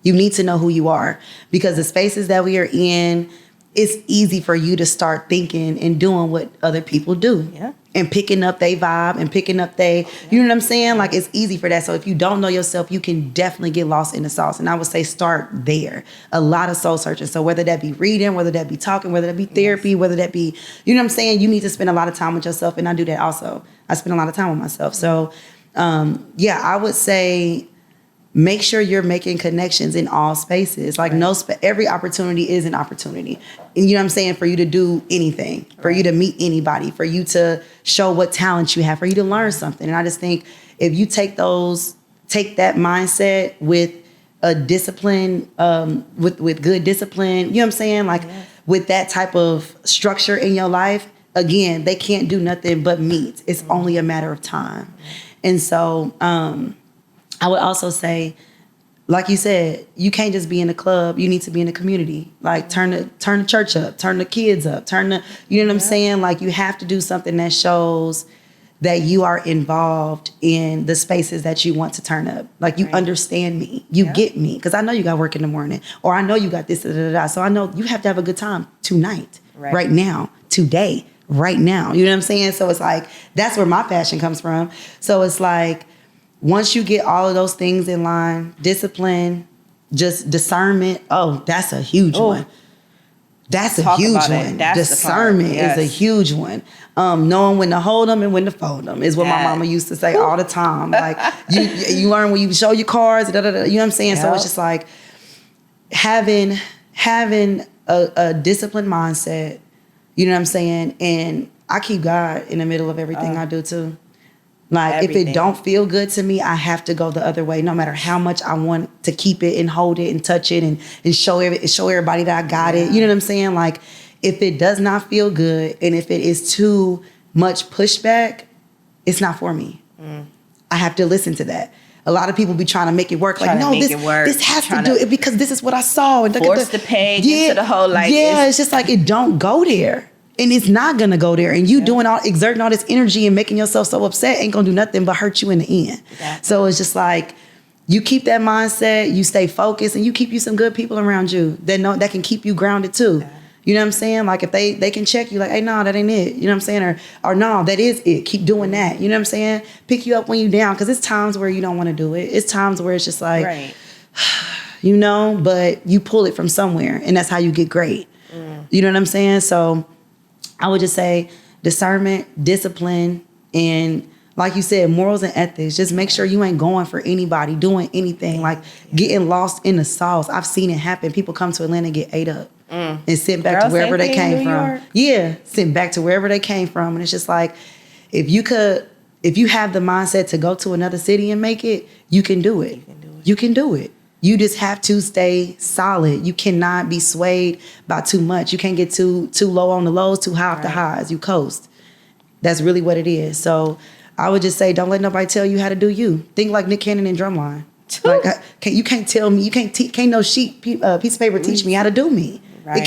You need to know who you are, because the spaces that we are in, it's easy for you to start thinking and doing what other people do. Yeah. And picking up their vibe and picking up you know what I'm saying? Like, it's easy for that. So if you don't know yourself, you can definitely get lost in the sauce. And I would say start there. A lot of soul searching. So whether that be reading, whether that be talking, whether that be therapy, whether that be, you know what I'm saying? You need to spend a lot of time with yourself. And I do that also. I spend a lot of time with myself. So, I would say make sure you're making connections in all spaces. Like, every opportunity is an opportunity. And you know what I'm saying? For you to do anything, for you to meet anybody, for you to show what talent you have, for you to learn something. And I just think if you take that mindset with a discipline, with good discipline, you know what I'm saying? Like, with that type of structure in your life, again, they can't do nothing but meet. It's only a matter of time. And so I would also say, like you said, you can't just be in the club. You need to be in the community. Like turn the church up, turn the kids up, you know what I'm saying? Like you have to do something that shows that you are involved in the spaces that you want to turn up. Like you understand me, you get me. Because I know you got work in the morning, or I know you got this, So I know you have to have a good time tonight, right now, today, right now. You know what I'm saying? So it's like, that's where my passion comes from. So it's like, once you get all of those things in line, discipline, just discernment. Oh, that's a huge one. That's a huge one. Discernment is a huge one. Knowing when to hold them and when to fold them is what my mama used to say all the time. Like you learn when you show your cards, you know what I'm saying? So it's just like having a disciplined mindset, you know what I'm saying? And I keep God in the middle of everything I do too. Like if it don't feel good to me, I have to go the other way, no matter how much I want to keep it and hold it and touch it and show everybody that I got it. You know what I'm saying? Like if it does not feel good and if it is too much pushback, it's not for me. I have to listen to that. A lot of people be trying to make it work. Like, no, this has to do it because this is what I saw. And force the peg into the whole life. Yeah, it's just like it don't go there. And it's not gonna go there. And you exerting all this energy and making yourself so upset ain't gonna do nothing but hurt you in the end. Exactly. So it's just like, you keep that mindset, you stay focused, and you keep you some good people around you that can keep you grounded too. Yeah. You know what I'm saying? Like if they can check you like, hey, no, that ain't it. You know what I'm saying? Or no, that is it. Keep doing that. You know what I'm saying? Pick you up when you down. Because it's times where you don't want to do it. It's times where it's just like, you know, but you pull it from somewhere. And that's how you get great. You know what I'm saying? So I would just say discernment, discipline, and like you said, morals and ethics. Just make sure you ain't going for anybody, doing anything, like getting lost in the sauce. I've seen it happen. People come to Atlanta and get ate up and sent back to wherever they came from. Yeah, sent back to wherever they came from. And it's just like, if you have the mindset to go to another city and make it, you can do it. You can do it. You just have to stay solid. You cannot be swayed by too much. You can't get too low on the lows, too high off the highs. You coast. That's really what it is. So I would just say, don't let nobody tell you how to do you. Think like Nick Cannon and Drumline. Like, you can't tell me. You can't no piece of paper teach me how to do me. Right.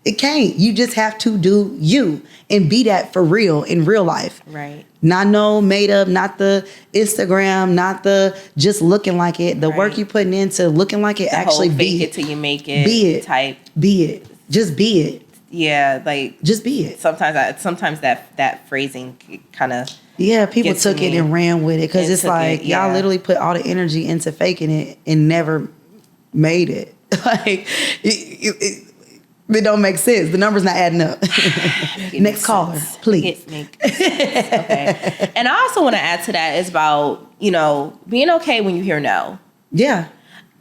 It can't. You just have to do you and be that for real in real life. Right. Not no made up, not the Instagram, not the just looking like it. The work you putting into looking like it, the actually whole fake it till you make it. Be it. Type. Be it. Just be it. Yeah, like just be it. Sometimes that phrasing kind of people took it and ran with it because it's like y'all literally put all the energy into faking it and never made it. Like it don't make sense. The number's not adding up. Next caller, please. Okay. And I also want to add to that is about, being okay when you hear no. Yeah.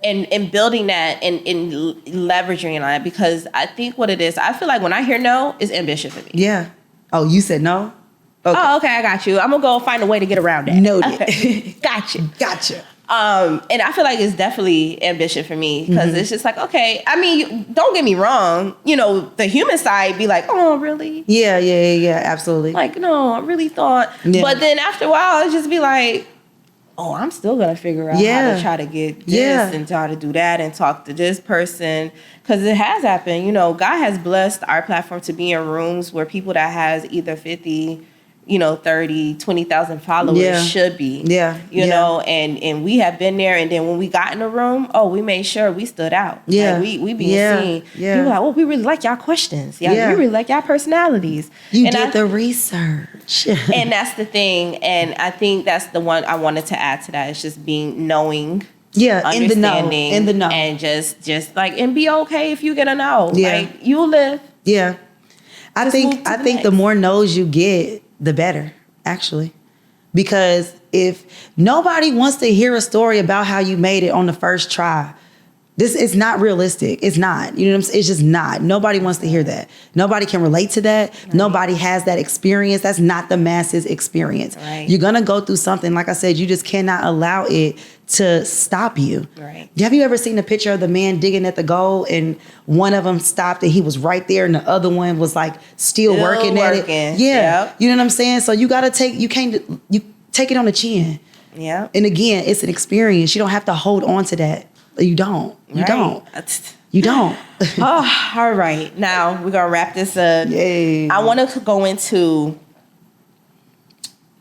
And building that and leveraging on it, because I think what it is, I feel like when I hear no, it's ambition for me. Yeah. Oh, you said no? Okay. Oh, okay, I got you. I'm going to go find a way to get around that. Noted. Okay. Gotcha. And I feel like it's definitely ambition for me because it's just like, okay, I mean, don't get me wrong. The human side be like, oh, really? Yeah, absolutely. Like, no, I really thought. Yeah. But then after a while, it just be like, oh, I'm still going to figure out how to try to get this and try to do that and talk to this person. Because it has happened. God has blessed our platform to be in rooms where people that has either 50, 30, 20,000 followers should be. And we have been there. And then when we got in the room, we made sure we stood out. Yeah. Like we being seen. Yeah. People like, we really like y'all questions. We really like y'all personalities. You did the research. And that's the thing. And I think that's the one I wanted to add to that. It's just being knowing. Yeah, understanding. In the know. And just like, and be okay if you get a no. Yeah. Like, you'll live. Yeah. I think the more no's you get, the better, actually. Because if nobody wants to hear a story about how you made it on the first try, This is not realistic. It's not. You know what I'm saying? It's just not. Nobody wants to hear that. Nobody can relate to that. Right. Nobody has that experience. That's not the masses' experience. Right. You're going to go through something. Like I said, you just cannot allow it to stop you. Right. Have you ever seen a picture of the man digging at the gold and one of them stopped and he was right there and the other one was like still working at it? Yeah. Yep. You know what I'm saying? So you got to take it on the chin. Yeah. And again, it's an experience. You don't have to hold on to that. You don't. You don't. You don't. Oh, all right. Now we're going to wrap this up. Yay. I want to go into,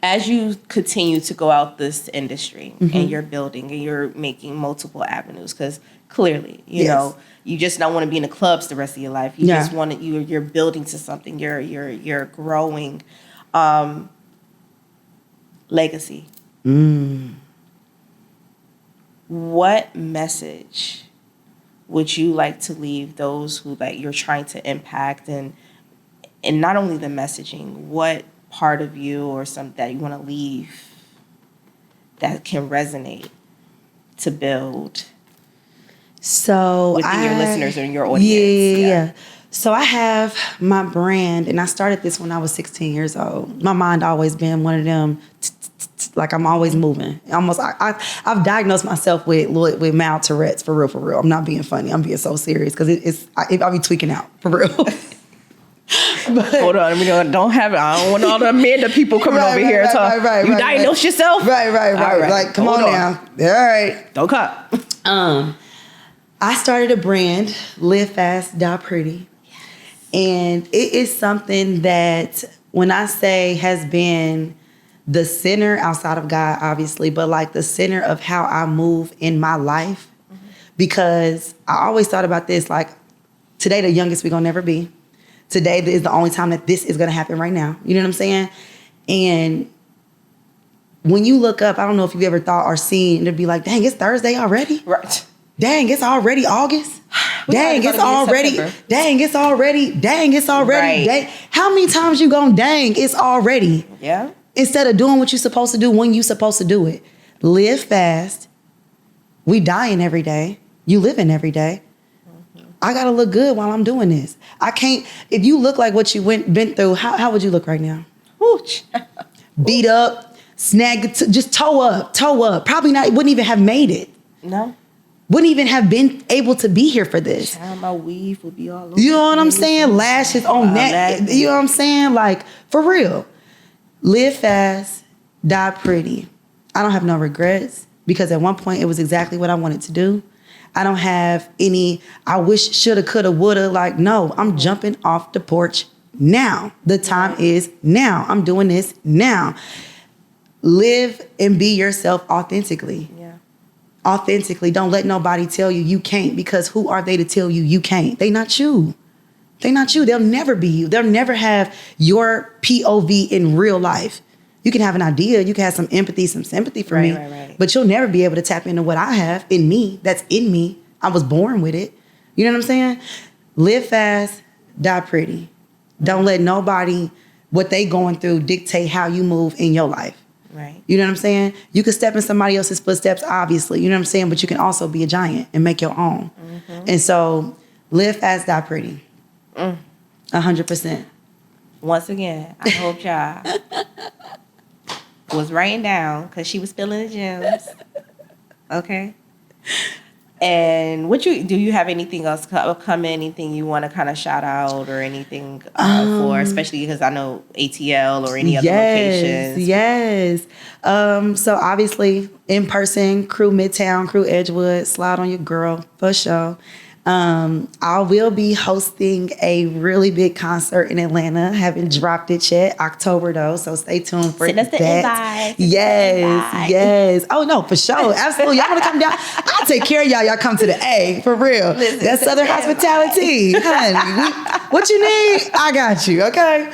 as you continue to go out this industry and you're building and you're making multiple avenues, because clearly, you know, you just don't want to be in the clubs the rest of your life. You just want to, you're building to something. You're growing. Legacy. What message would you like to leave those who like you're trying to impact, and not only the messaging, what part of you or something that you want to leave that can resonate to build within your listeners or your audience? Yeah. So I have my brand, and I started this when I was 16 years old. My mind always been one of them. Like I'm always moving. I've diagnosed myself with mild Tourette's for real. I'm not being funny. I'm being so serious because I'll be tweaking out for real. But, hold on, we don't have it. I don't want all the Amanda people coming over here and talking. You diagnose yourself? Right. Like, come on now. All right. Don't cut. I started a brand, Live Fast, Die Pretty. Yes. And it is something that when I say has been the center outside of God, obviously, but like the center of how I move in my life. Because I always thought about this, like today, the youngest we're going to never be. Today is the only time that this is going to happen right now. You know what I'm saying? And when you look up, I don't know if you've ever thought or seen, it'd be like, dang, it's Thursday already? Right. Dang, it's already August? Dang, it's already. Right. Dang. How many times you going, dang, it's already? Yeah. Instead of doing what you're supposed to do when you're supposed to do it. Live fast. We dying every day. You living every day. I got to look good while I'm doing this. I can't, if you look like what you been through, how would you look right now? Beat up, just toe up. Probably not, wouldn't even have made it. No. Wouldn't even have been able to be here for this. My weave would be all over. You know what I'm saying? Lashes on neck. You know what I'm saying? Like, for real. Live fast, die pretty. I don't have no regrets because at one point it was exactly what I wanted to do. I don't have any, I wish, shoulda, coulda, woulda. Like, no, I'm jumping off the porch now. The time is now. I'm doing this now. Live and be yourself authentically. Yeah. Authentically. Don't let nobody tell you can't, because who are they to tell you can't? They not you. They not you. They'll never be you. They'll never have your POV in real life. You can have an idea. You can have some empathy, some sympathy for me. Right. But you'll never be able to tap into what I have in me. That's in me. I was born with it. You know what I'm saying? Live fast, die pretty. Don't let nobody, what they going through, dictate how you move in your life. Right. You know what I'm saying? You can step in somebody else's footsteps, obviously. You know what I'm saying? But you can also be a giant and make your own. Mm-hmm. And so live fast, die pretty. 100%. Once again, I hope y'all was writing down because she was spilling the gems. Okay. And do you have anything else upcoming? Anything you want to kind of shout out or anything for, especially because I know ATL or any other locations? Yes. So obviously in person, Crew Midtown, Crew Edgewood, slide on your girl for sure. I will be hosting a really big concert in Atlanta. Haven't dropped it yet. October though, so stay tuned for that. Invite. Yes. Oh no, for sure, absolutely. Y'all want to come down? I'll take care of y'all. Y'all come to the A for real. That's Southern hospitality, honey. What you need, I got you. Okay.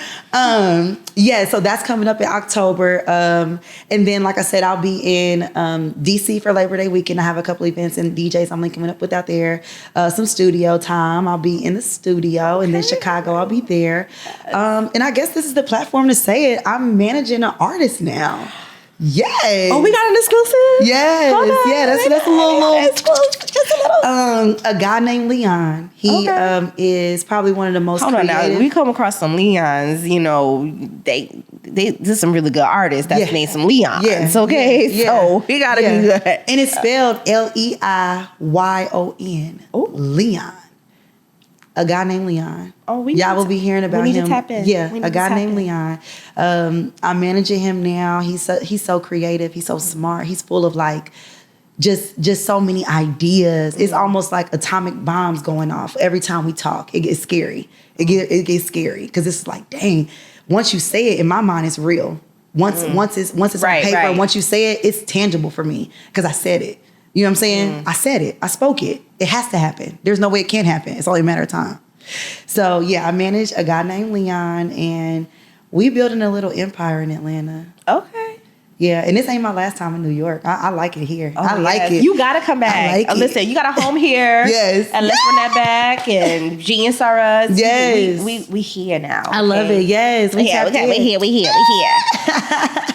So that's coming up in October. And then, like I said, I'll be in DC for Labor Day weekend. I have a couple events and DJs I'm linking up with out there. Some studio time. I'll be in the studio. And then Chicago, I'll be there. And I guess this is the platform to say it. I'm managing an artist now. Yes. Oh, we got an exclusive? Yes. Yeah, that's a little exclusive. A guy named Leon. He is probably one of the most creative. Now. We come across some Leons, you know, there's some really good artists that's named some Leons. Yeah. Okay. Yeah. So we gotta do good. And it's spelled Leiyon. Leon. A guy named Leon. Y'all will be hearing about him. To tap in. Yeah, a guy named Leon. I'm managing him now. He's so creative. He's so smart. He's full of like just so many ideas. It's almost like atomic bombs going off every time we talk. It gets scary. It gets scary because it's like, dang. Once you say it, in my mind, it's real. Once it's on paper, once you say it, it's tangible for me because I said it. You know what I'm saying? I said it. I spoke it. It has to happen. There's no way it can't happen. It's only a matter of time. So yeah, I manage a guy named Leon, and we building a little empire in Atlanta. Okay. Yeah, and this ain't my last time in New York. I like it here. I like it. You gotta come back. Listen, you got a home here. Yes. And let's run that back. And Genius are us. Yes. We here now. I love it. Yes. We here.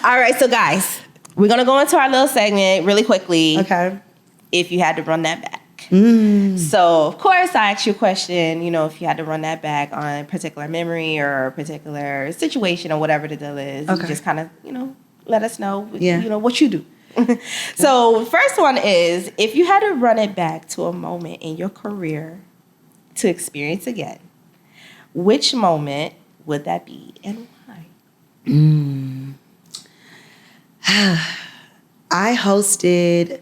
All right, so guys, we're gonna go into our little segment really quickly. Okay. If you had to run that back. So, of course, I asked you a question, you know, if you had to run that back on a particular memory or a particular situation or whatever the deal is. You just kind of, you know, let us know, you know, what you do. So, first one is, if you had to run it back to a moment in your career to experience again, which moment would that be and why? I hosted...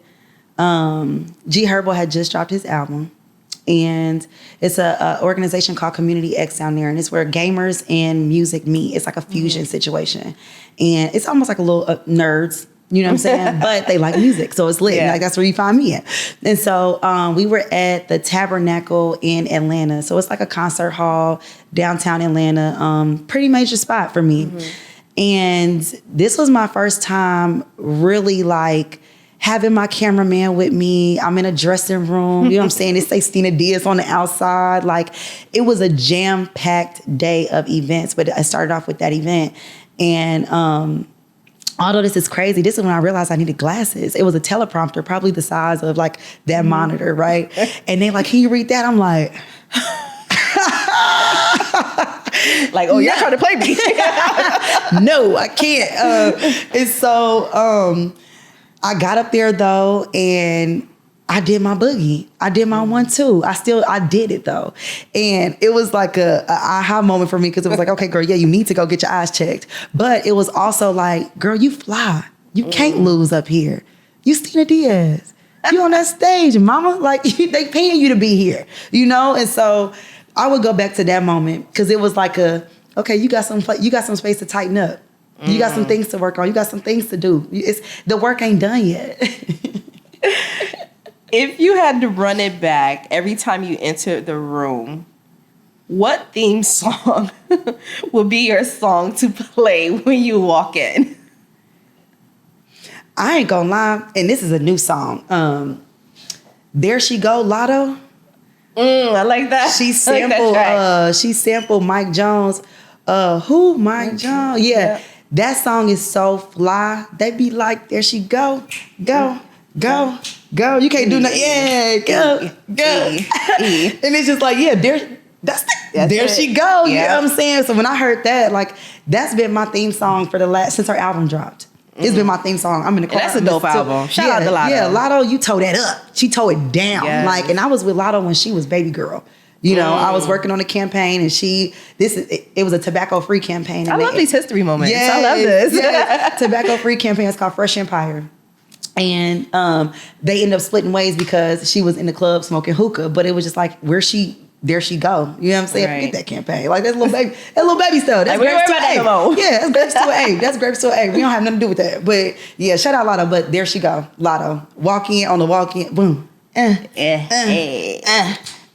G Herbo had just dropped his album, and it's a organization called Community X down there, and it's where gamers and music meet. It's like a fusion situation, and it's almost like a little nerds, you know what I'm saying? But they like music, so it's lit. Yeah. Like that's where you find me at. And so we were at the Tabernacle in Atlanta, so it's like a concert hall downtown Atlanta, pretty major spot for me. And this was my first time really like having my cameraman with me. I'm in a dressing room. You know what I'm saying? It say Stina Dias on the outside. Like, it was a jam-packed day of events, but I started off with that event. And although this is crazy, this is when I realized I needed glasses. It was a teleprompter, probably the size of like that monitor, right? And they like, can you read that? I'm like... Like, oh, you're trying to play me. No, I can't. And so... I got up there though, and I did my boogie. I did my 1-2. I did it though. And it was like a aha moment for me because it was like, okay, girl, yeah, you need to go get your eyes checked. But it was also like, girl, you fly. You can't lose up here. You Stina Dias. You on that stage, mama. Like, they paying you to be here, you know? And so I would go back to that moment because it was like okay, you got some space to tighten up. You got some things to work on. You got some things to do. The work ain't done yet. If you had to run it back every time you entered the room, what theme song would be your song to play when you walk in? I ain't gonna lie, and this is a new song. There She Go, Lotto. I like that. She sampled Mike Jones. Who? Mike Jones? Yeah. That song is so fly. They be like, there she go, go, go, go. You can't do nothing. Yeah, go, go. And it's just like, yeah, there she go. You know what I'm saying? So when I heard that, like, that's been my theme song since her album dropped. It's been my theme song. I'm in the car. That's a dope album. Shout out to Lotto. Yeah, Lotto, you tore that up. She tore it down. Yes. Like, and I was with Lotto when she was baby girl. You know, I was working on a campaign, and it was a tobacco-free campaign. I love these history moments. Yes, I love this. Yes. Tobacco-free campaign. It's called Fresh Empire. And they ended up splitting ways because she was in the club smoking hookah, but it was just like, there she go. You know what I'm saying? Right. Forget that campaign. Like, that's little baby stuff. That's grapes to an A. Yeah, that's grapes to an A. That's grapes to an A. We don't have nothing to do with that. But yeah, shout out Lotto, but there she go. Lotto. Walk-in, boom.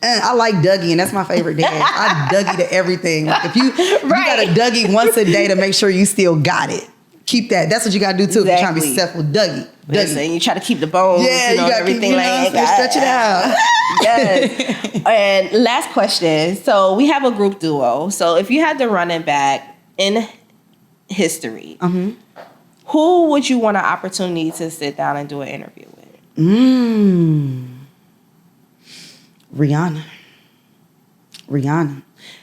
I like Dougie, and that's my favorite dad. I Dougie to everything. Like, if you got a Dougie once a day to make sure you still got it. Keep that. That's what you got to do, too. Exactly. If you're trying to be successful. Dougie. Listen, you try to keep the bones, you got everything like stretch it out. Yes. And last question. So we have a group duo. So if you had to run it back in history, who would you want an opportunity to sit down and do an interview with? Rihanna.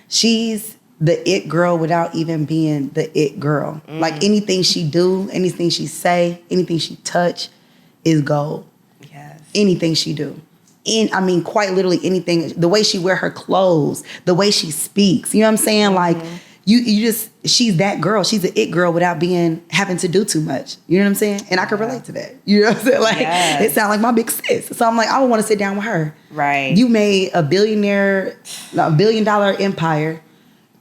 She's the it girl without even being the it girl. Like anything she do, anything she say, anything she touch is gold. Yes. Anything she do. Quite literally anything. The way she wear her clothes, the way she speaks. You know what I'm saying? Like she's that girl. She's the it girl without having to do too much. You know what I'm saying? And I can relate to that. You know what I'm saying? Like it sounds like my big sis. So I'm like, I would want to sit down with her. Right. You made $1 billion empire.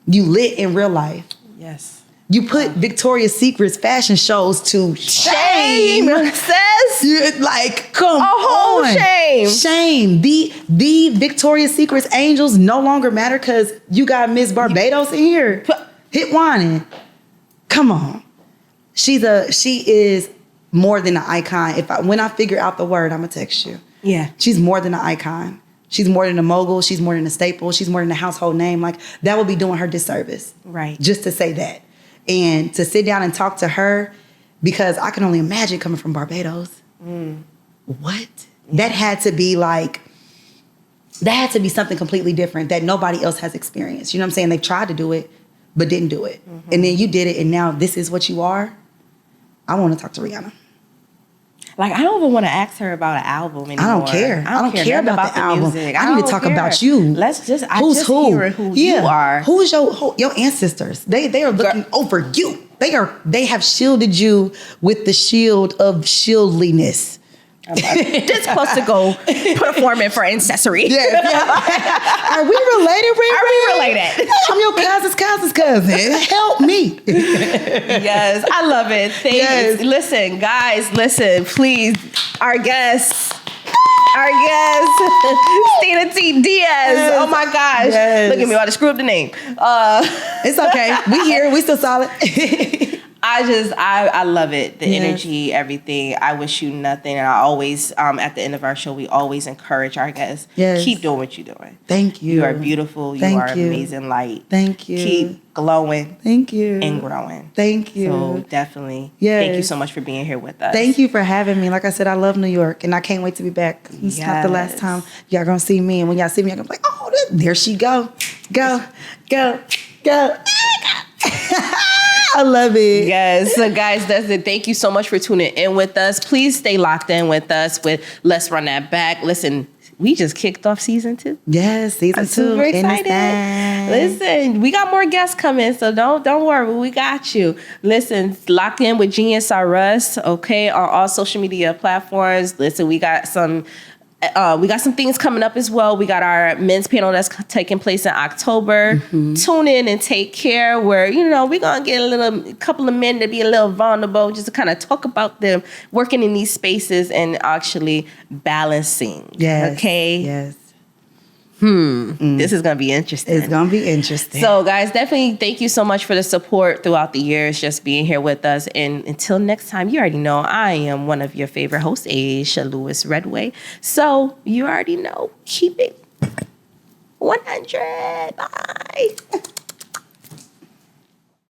You lit in real life. Yes. You put Victoria's Secret's fashion shows to shame. Sis. Like, come on. A whole shame. Shame. The Victoria's Secret's angels no longer matter because you got Miss Barbados in here. Hit whining. Come on. She is more than an icon. When I figure out the word, I'm going to text you. Yeah. She's more than an icon. She's more than a mogul. She's more than a staple. She's more than a household name. Like, that would be doing her disservice. Right. Just to say that. And to sit down and talk to her, because I can only imagine coming from Barbados. What? That had to be something completely different that nobody else has experienced. You know what I'm saying? They tried to do it, but didn't do it. And then you did it, and now this is what you are. I want to talk to Rihanna. Like, I don't even want to ask her about an album anymore. I don't care. I don't care about the album. Music. I need to talk about you. Let's just, hearing who you are. Who is your ancestors? They are looking over you. They have shielded you with the shield of shieldliness. This supposed to go performing for ancestry. Yeah. Are we related, Riri? Are we related? I'm your cousin's cousin. Help me. Yes, I love it. Thank you. Listen, guys, please. Our guest, Stina Dias. Yes. Oh my gosh. Yes. Look at me, I just screw up the name. It's okay. We here. We still solid. I love it. The energy, everything. I wish you nothing. And I always, at the end of our show, we always encourage our guests. Yes. Keep doing what you're doing. Thank you. You are beautiful. You are amazing light. Thank you. Keep glowing. Thank you. And growing. Thank you. So definitely. Yes. Thank you so much for being here with us. Thank you for having me. Like I said, I love New York and I can't wait to be back. It's not the last time y'all gonna see me. And when y'all see me, y'all gonna be like, oh, there she go. Go. I love it. Yes. So guys, that's it. Thank you so much for tuning in with us. Please stay locked in with us with Let's Run That Back. Listen, we just kicked off season 2. Yes, season 2. Super excited. Listen, we got more guests coming, so don't worry. We got you. Listen, lock in with Genius R Us, okay, on all social media platforms. Listen, we got some things coming up as well. We got our men's panel that's taking place in October. Tune in and take care. Where we're gonna get a couple of men to be a little vulnerable, just to kind of talk about them working in these spaces and actually balancing. Yes. Okay. Yes. This is gonna be interesting. It's gonna be interesting. So, guys, definitely thank you so much for the support throughout the years, just being here with us. And until next time, you already know I am one of your favorite hosts, Aisha Lewis Redway. So you already know, keep it 100. Bye.